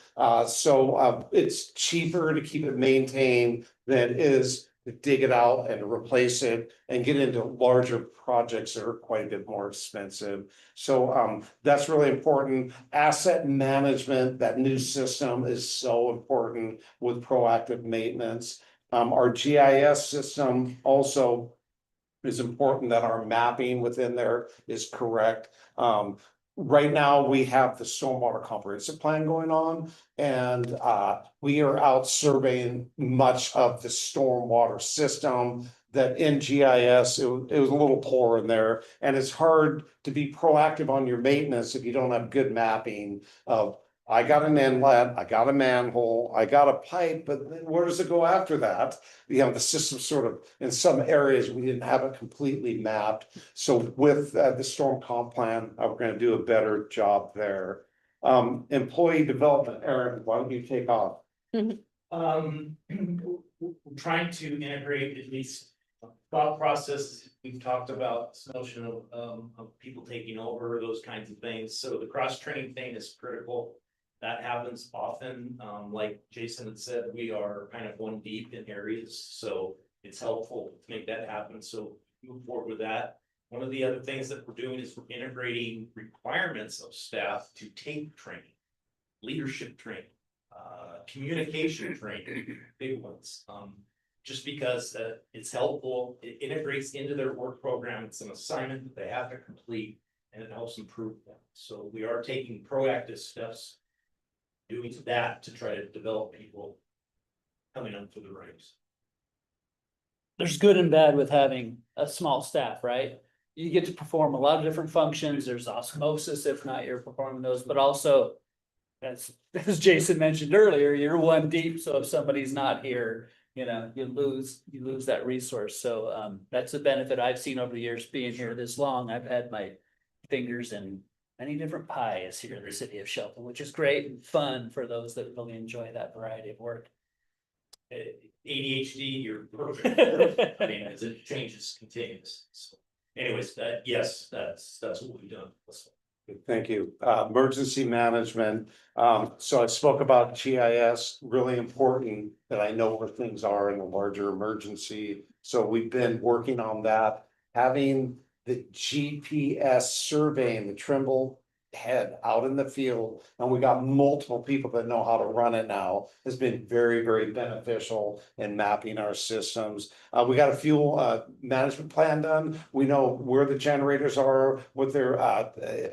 So it's cheaper to keep it maintained than it is to dig it out and replace it and get into larger projects that are quite a bit more expensive. So that's really important. Asset management, that new system is so important with proactive maintenance. Our GIS system also is important, that our mapping within there is correct. right now, we have the stormwater comprehensive plan going on. And we are out surveying much of the stormwater system. That in GIS, it was a little poor in there, and it's hard to be proactive on your maintenance if you don't have good mapping of. I got an inlet, I got a manhole, I got a pipe, but then where does it go after that? You know, the system sort of, in some areas, we didn't have it completely mapped. So with the storm comp plan, we're gonna do a better job there. Employee development, Aaron, why don't you take off? We're trying to integrate at least thought process. We've talked about this notion of people taking over, those kinds of things. So the cross training thing is critical. That happens often. Like Jason had said, we are kind of one deep in areas, so it's helpful to make that happen. So move forward with that. One of the other things that we're doing is we're integrating requirements of staff to take training, leadership training, communication training, big ones. Just because it's helpful, it integrates into their work program. It's an assignment that they have to complete, and it helps improve them. So we are taking proactive steps, doing that to try to develop people coming up through the ranks. There's good and bad with having a small staff, right? You get to perform a lot of different functions. There's osmosis, if not you're performing those, but also. As Jason mentioned earlier, you're one deep, so if somebody's not here, you know, you lose that resource. So that's a benefit I've seen over the years being here this long. I've had my fingers in many different pies here in the city of Shelton, which is great and fun for those that really enjoy that variety of work. ADHD, you're perfect. I mean, as it changes continuous. So anyways, yes, that's what we've done. Thank you. Emergency management. So I spoke about GIS, really important that I know where things are in a larger emergency. So we've been working on that, having the GPS surveying the Trimble head out in the field. And we got multiple people that know how to run it now. Has been very, very beneficial in mapping our systems. We got a fuel management plan done. We know where the generators are, what their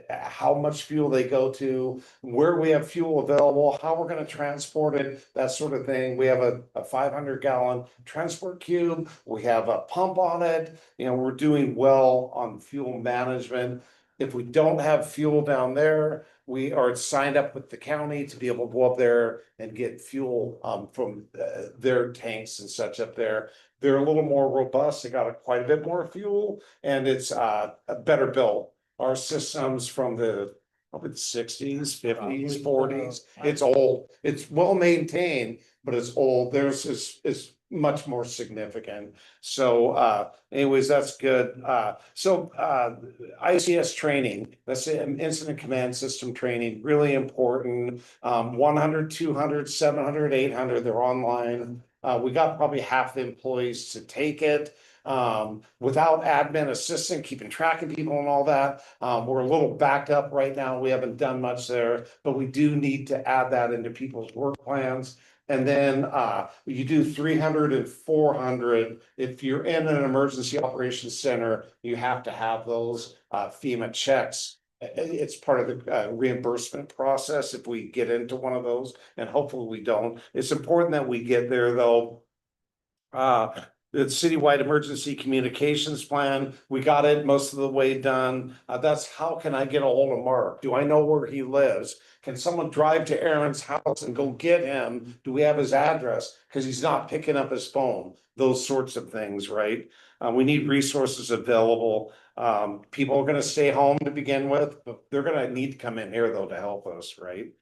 how much fuel they go to, where we have fuel available, how we're going to transport it, that sort of thing. We have a 500-gallon transport cube. We have a pump on it. You know, we're doing well on fuel management. If we don't have fuel down there, we are signed up with the county to be able to go up there and get fuel from their tanks and such up there. They're a little more robust. They got quite a bit more fuel, and it's a better built. Our systems from the probably the 60s, 50s, 40s. It's old. It's well maintained, but it's old. Theirs is much more significant. So anyways, that's good. ICS training, that's incident command system training, really important. 100, 200, 700, 800, they're online. We got probably half the employees to take it. Without admin assistant keeping track of people and all that, we're a little backed up right now. We haven't done much there, but we do need to add that into people's work plans. And then you do 300 and 400. If you're in an emergency operations center, you have to have those FEMA checks. It's part of the reimbursement process if we get into one of those, and hopefully we don't. It's important that we get there though. The citywide emergency communications plan, we got it most of the way done. That's how can I get a hold of Mark? Do I know where he lives? Can someone drive to Aaron's house and go get him? Do we have his address? Because he's not picking up his phone. Those sorts of things, right? We need resources available. People are going to stay home to begin with, but they're going to need to come in here though to help us, right?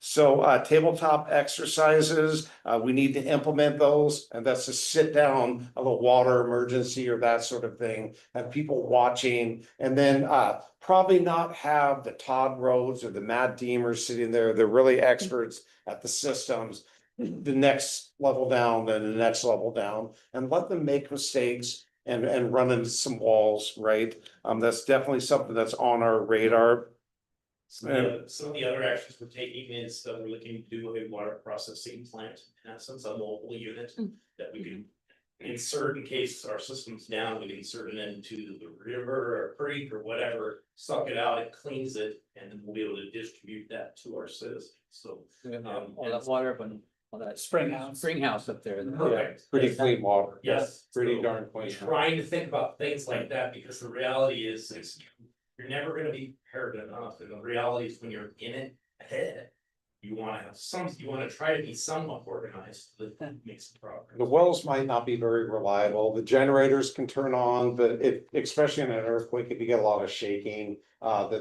So tabletop exercises, we need to implement those, and that's to sit down of a water emergency or that sort of thing, have people watching, and then probably not have the Todd Rhodes or the Matt Deemers sitting there. They're really experts at the systems. The next level down, then the next level down, and let them make mistakes and run into some walls, right? That's definitely something that's on our radar. Some of the other actions we're taking is that we're looking to do a water processing plant, in essence, a mobile unit that we can in certain cases, our system's down, we insert it into the river or creek or whatever, suck it out, it cleans it, and then we'll be able to distribute that to our citizens, so. All that water up and all that spring house up there. Perfect. Pretty clean water. Yes. Pretty So, darn clean. trying to think about things like that, because the reality is, you're never gonna be prepared enough, and the reality is when you're in it ahead. You wanna have you wanna try to be somewhat organized, that makes progress. The wells might not be very reliable, the generators can turn on, but if, especially in an earthquake, if you get a lot of shaking,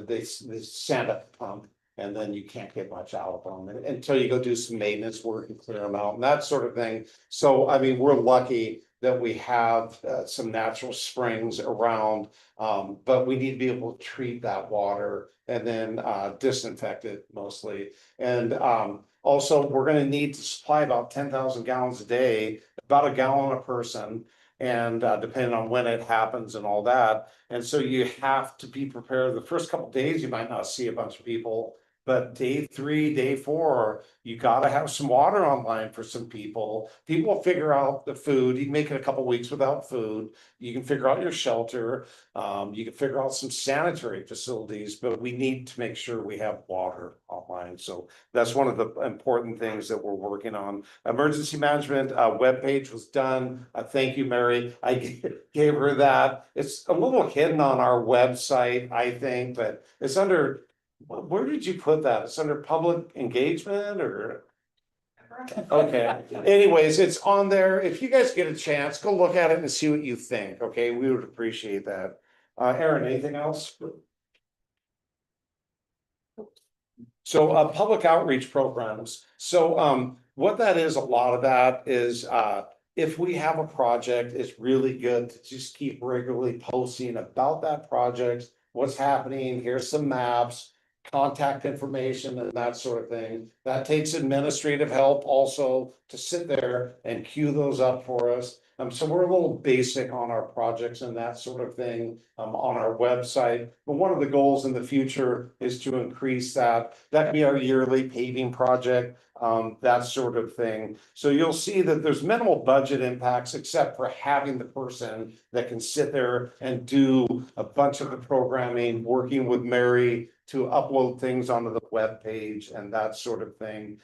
they sand up the pump. And then you can't get much out of them until you go do some maintenance work and clear them out and that sort of thing. So, I mean, we're lucky that we have some natural springs around. But we need to be able to treat that water and then disinfect it mostly. And also, we're gonna need to supply about 10,000 gallons a day, about a gallon a person. And depending on when it happens and all that. And so you have to be prepared. The first couple of days, you might not see a bunch of people. But day 3, day 4, you gotta have some water online for some people. People will figure out the food. You can make it a couple weeks without food. You can figure out your shelter. You can figure out some sanitary facilities, but we need to make sure we have water online. So that's one of the important things that we're working on. Emergency management webpage was done. Thank you, Mary. I gave her that. It's a little hidden on our website, I think, but it's under. Where did you put that? It's under public engagement or? Okay, anyways, it's on there. If you guys get a chance, go look at it and see what you think, okay? We would appreciate that. Aaron, anything else? So, public outreach programs. So, what that is, a lot of that is, if we have a project, it's really good to just keep regularly posting about that project, what's happening, here's some maps, contact information and that sort of thing. That takes administrative help also to sit there and queue those up for us. So we're a little basic on our projects and that sort of thing on our website. But one of the goals in the future is to increase that. That'd be our yearly paving project, that sort of thing. So you'll see that there's minimal budget impacts except for having the person that can sit there and do a bunch of the programming, working with Mary to upload things onto the web page and that sort of thing.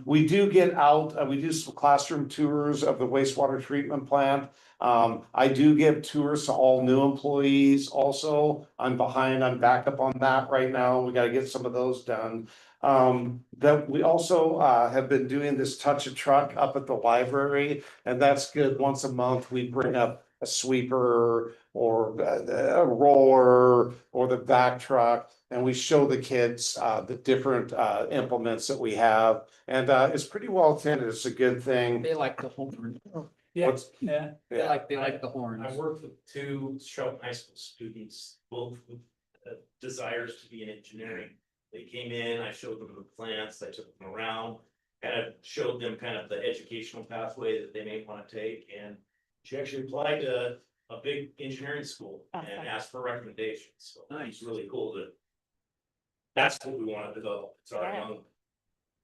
We do get out, we do some classroom tours of the wastewater treatment plant. I do give tours to all new employees also. I'm behind, I'm back up on that right now. We got to get some of those done. That we also have been doing this touch a truck up at the library, and that's good. Once a month, we bring up a sweeper or a roller or the back truck, and we show the kids the different implements that we have, and it's pretty well attended. It's a good thing. They like the horn. Yeah, What's- yeah. They like the horns. I worked with 2 Shelton High School students, both with desires to be in engineering. They came in, I showed them the plants, I took them around, kind of showed them kind of the educational pathway that they may want to take, and she actually applied to a big engineering school and Awesome. asked for recommendations, so it's really cool that. That's what we want to develop, it's our Yeah. young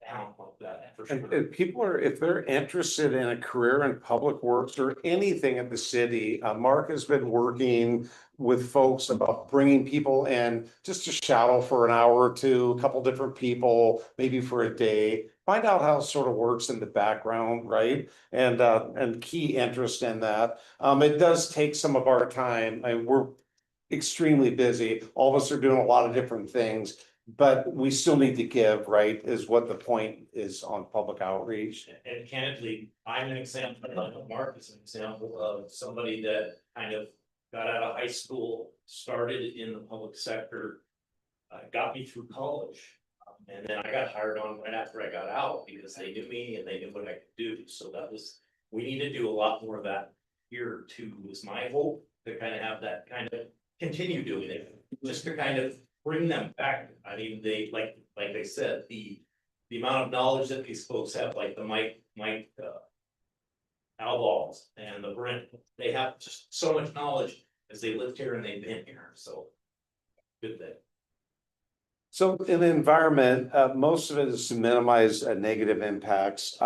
talent like that, for And sure. if people are, if they're interested in a career in public works or anything in the city, Mark has been working with folks about bringing people in just to shadow for an hour or two, a couple different people, maybe for a day. Find out how it sort of works in the background, right? And key interest in that. It does take some of our time. We're extremely busy. All of us are doing a lot of different things. But we still need to give, right, is what the point is on public outreach. And candidly, I'm an example, Mark is an example of somebody that kind of got out of high school, started in the public sector. Got me through college, and then I got hired on right after I got out because they knew me and they knew what I could do, so that was. We need to do a lot more of that here too, is my hope, to kind of have that kind of continue doing it, just to kind of bring them back. I mean, they, like I said, the amount of knowledge that these folks have, like the Mike Alballs and the Brent, they have just so much knowledge as they lived here and they've been here, so. Good thing. So in the environment, most of it is to minimize negative impacts.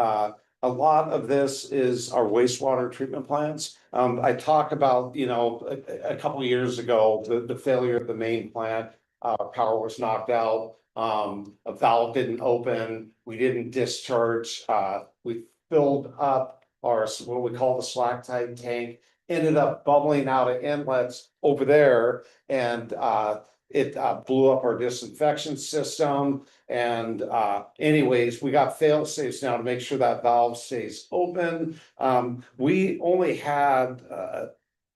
a lot of this is our wastewater treatment plants. I talked about, a couple of years ago, the failure of the main plant. Power was knocked out, a valve didn't open, we didn't discharge, we filled up our, what we call the slack tight tank, ended up bubbling out of inlets over there, and it blew up our disinfection system. And anyways, we got fail safes now to make sure that valve stays open. We only had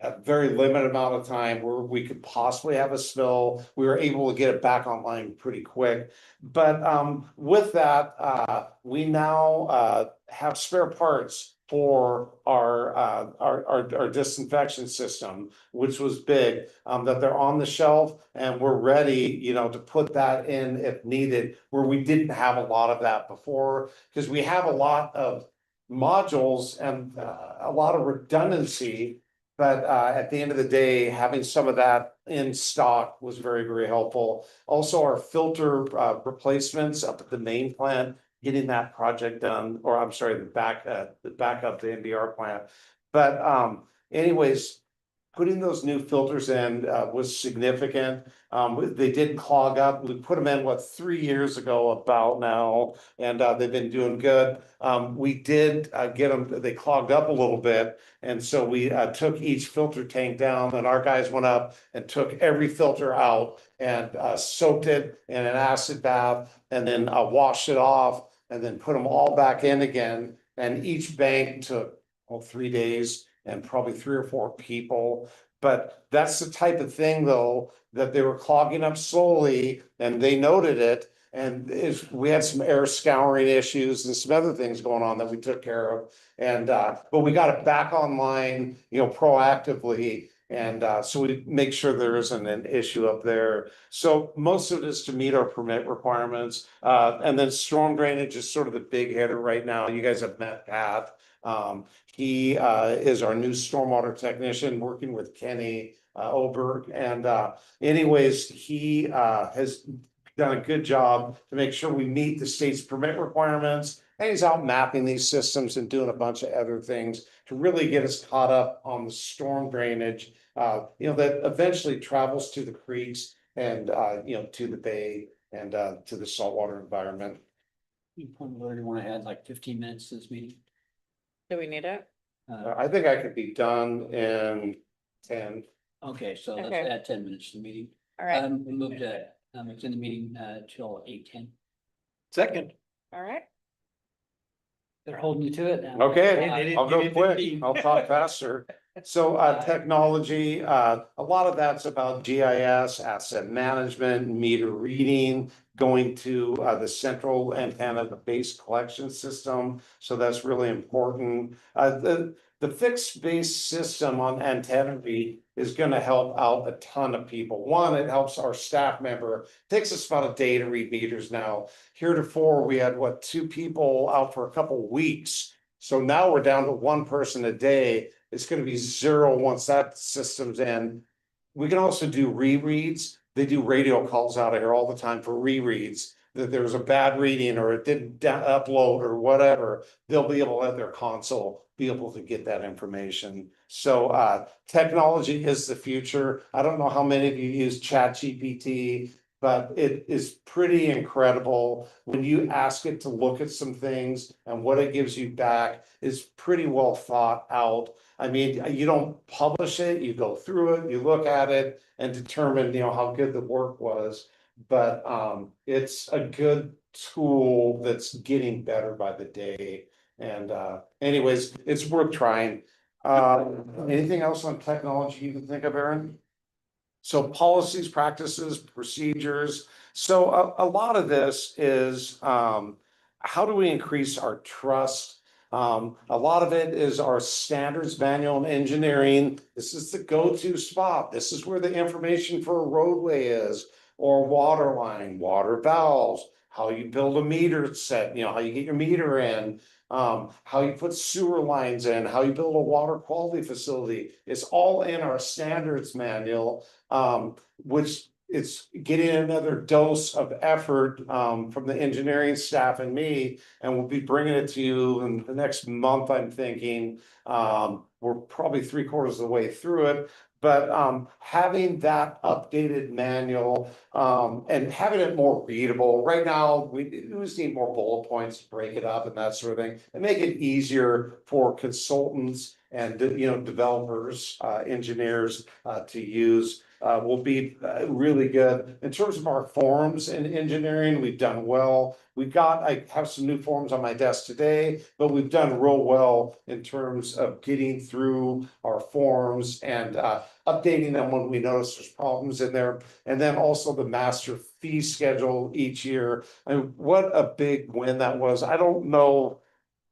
a very limited amount of time where we could possibly have a spill. We were able to get it back online pretty quick. But with that, we now have spare parts for our disinfection system, which was big, that they're on the shelf, and we're ready, to put that in if needed, where we didn't have a lot of that before, because we have a lot of modules and a lot of redundancy. But at the end of the day, having some of that in stock was very, very helpful. Also, our filter replacements up at the main plant, getting that project done, or I'm sorry, the backup, the NBR plant. But anyways, putting those new filters in was significant. They did clog up. We put them in 3 years ago about now, and they've been doing good. We did get them, they clogged up a little bit, and so we took each filter tank down, and our guys went up and took every filter out and soaked it in an acid bath, and then washed it off, and then put them all back in again. And each bank took 3 days and probably 3 or 4 people. But that's the type of thing, though, that they were clogging up slowly, and they noted it. And we had some air scouring issues and some other things going on that we took care of. And but we got it back online, proactively. And so we make sure there isn't an issue up there. So most of it is to meet our permit requirements. And then storm drainage is sort of the big hitter right now. You guys have met Pat. He is our new stormwater technician, working with Kenny Oberg. And anyways, he has done a good job to make sure we meet the state's permit requirements. And he's out mapping these systems and doing a bunch of other things to really get us caught up on the storm drainage, that eventually travels to the creeks and, to the bay and to the saltwater environment. You probably want to add like 15 minutes to this meeting. Do we need it? I think I could be done in 10. Okay, so let's Okay. add 10 minutes to the meeting. All right, We moved to, it's in the meeting till 8:10. Second. all right. They're holding you to it now. Okay, I'll go quick. I'll talk faster. So technology, a lot of that's about GIS, asset management, meter reading, going to the central antenna, the base collection system. So that's really important. The fixed base system on antenna read is going to help out a ton of people. One, it helps our staff member. It takes us about a day to read meters now. Heretofore, we had 2 people out for a couple of weeks. So now we're down to 1 person a day. It's going to be 0 once that system's in. We can also do rereads. They do radio calls out of here all the time for rereads. That there was a bad reading or it didn't upload or whatever. They'll be able to let their console be able to get that information. So technology is the future. I don't know how many of you use ChatGPT, but it is pretty incredible when you ask it to look at some things, and what it gives you back is pretty well thought out. I mean, you don't publish it, you go through it, you look at it and determine, how good the work was. But it's a good tool that's getting better by the day. And anyways, it's worth trying. Anything else on technology you can think of, Aaron? So policies, practices, procedures. So a lot of this is how do we increase our trust? A lot of it is our standards manual and engineering. This is the go-to spot. This is where the information for a roadway is, or water line, water valves, how you build a meter set, how you get your meter in, how you put sewer lines in, how you build a water quality facility. It's all in our standards manual, which it's getting another dose of effort from the engineering staff and me, and we'll be bringing it to you in the next month, I'm thinking. We're probably 3/4 of the way through it, but having that updated manual and having it more readable. Right now, we just need more bullet points to break it up and that sort of thing, and make it easier for consultants and developers, engineers to use. Will be really good. In terms of our forms in engineering, we've done well. I have some new forms on my desk today, but we've done real well in terms of getting through our forms and updating them when we notice there's problems in there. And then also the master fee schedule each year. And what a big win that was. I don't know,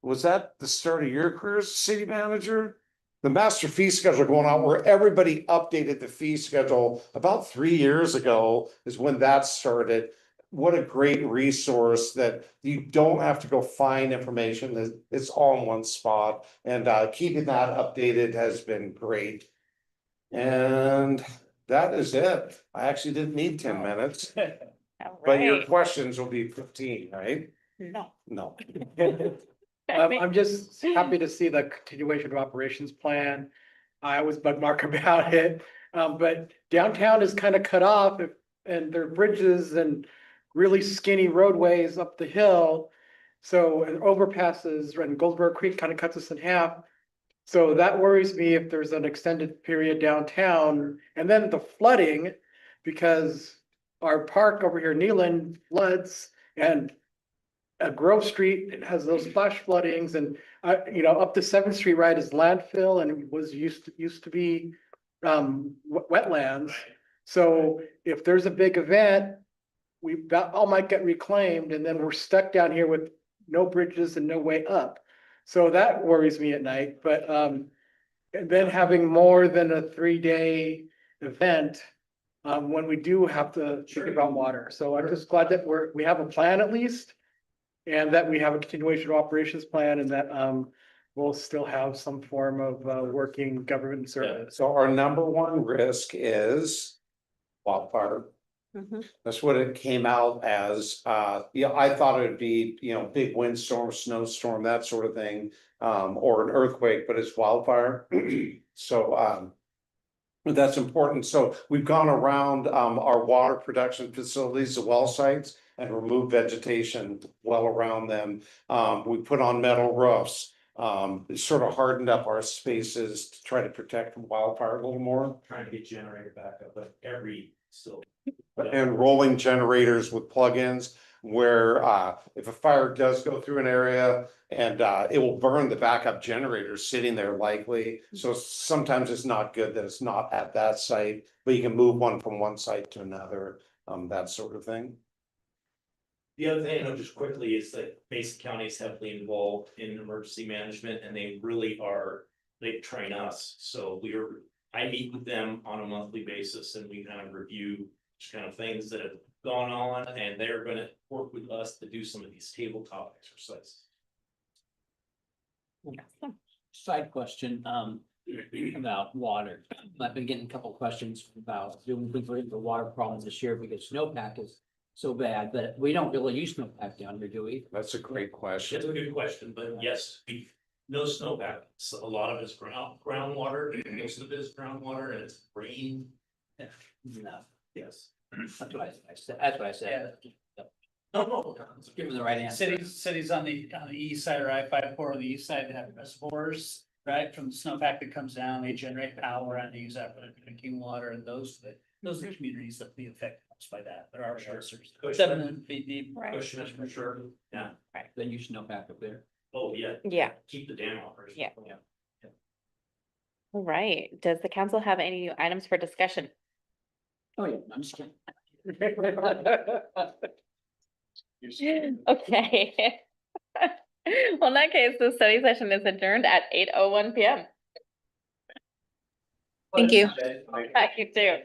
was that the start of your career as city manager? The master fee schedule going on where everybody updated the fee schedule about 3 years ago is when that started. What a great resource that you don't have to go find information, that it's all in one spot, and keeping that updated has been great. And that is it. I actually didn't need 10 minutes, All but your right. questions will be 15, right? No. No. I'm just happy to see the continuation of operations plan. I always bug Mark about it, but downtown is kind of cut off and there are bridges and really skinny roadways up the hill. So, and overpasses, and Goldsboro Creek kind of cuts us in half. So that worries me if there's an extended period downtown, and then the flooding, because our park over here, Neelan, floods, and Grove Street, it has those flash floodings, and up to 7th Street, right, is landfill, and it was used to be wetlands. So if there's a big event, all might get reclaimed, and then we're stuck down here with no bridges and no way up. So that worries me at night, but and then having more than a 3-day event when we do have to think about water. So I'm just glad that we have a plan at least, and that we have a continuation of operations plan, and that we'll still have some form of working government service. So our number one risk is wildfire. That's what it came out as. I thought it would be, big windstorm, snowstorm, that sort of thing, or an earthquake, but it's wildfire. So that's important. So we've gone around our water production facilities, the well sites, and removed vegetation well around them. We put on metal roofs. It sort of hardened up our spaces to try to protect from wildfire a little more. Trying to get generator backup, but every still. And rolling generators with plugins where if a fire does go through an area and it will burn the backup generator sitting there likely. So sometimes it's not good that it's not at that site, but you can move one from one site to another, that sort of thing. The other thing, just quickly, is that Mason County is heavily involved in emergency management, and they really they train us. So I meet with them on a monthly basis, and we kind of review kind of things that have gone on, and they're gonna work with us to do some of these tabletop exercises. Side question, about water. I've been getting a couple of questions about doing the water problems this year because snowpack is so bad, but we don't really use snowpack down here, do we? That's a great question. It's a good question, but yes, no snowpack. So a lot of it's groundwater, most of it is groundwater, and it's rain. Enough. Yes. That's what I said. That's what I said. No. Give me the right answer. Cities on the east side, or I-54 on the east side that have reservoirs, right, from the snowpack that comes down, they generate power and they use that for drinking water, and those are the communities that be affected by that. There are Sure. 7 feet deep. Right. Question for sure. Yeah. Then you snowpack up there. Oh, yeah. Yeah. Keep the dam operational. Yeah. All right. Does the council have any items for discussion? Oh, yeah, I'm just kidding. Okay. Well, in that case, the study session is adjourned at 8:01 PM. Thank you. Thank you too.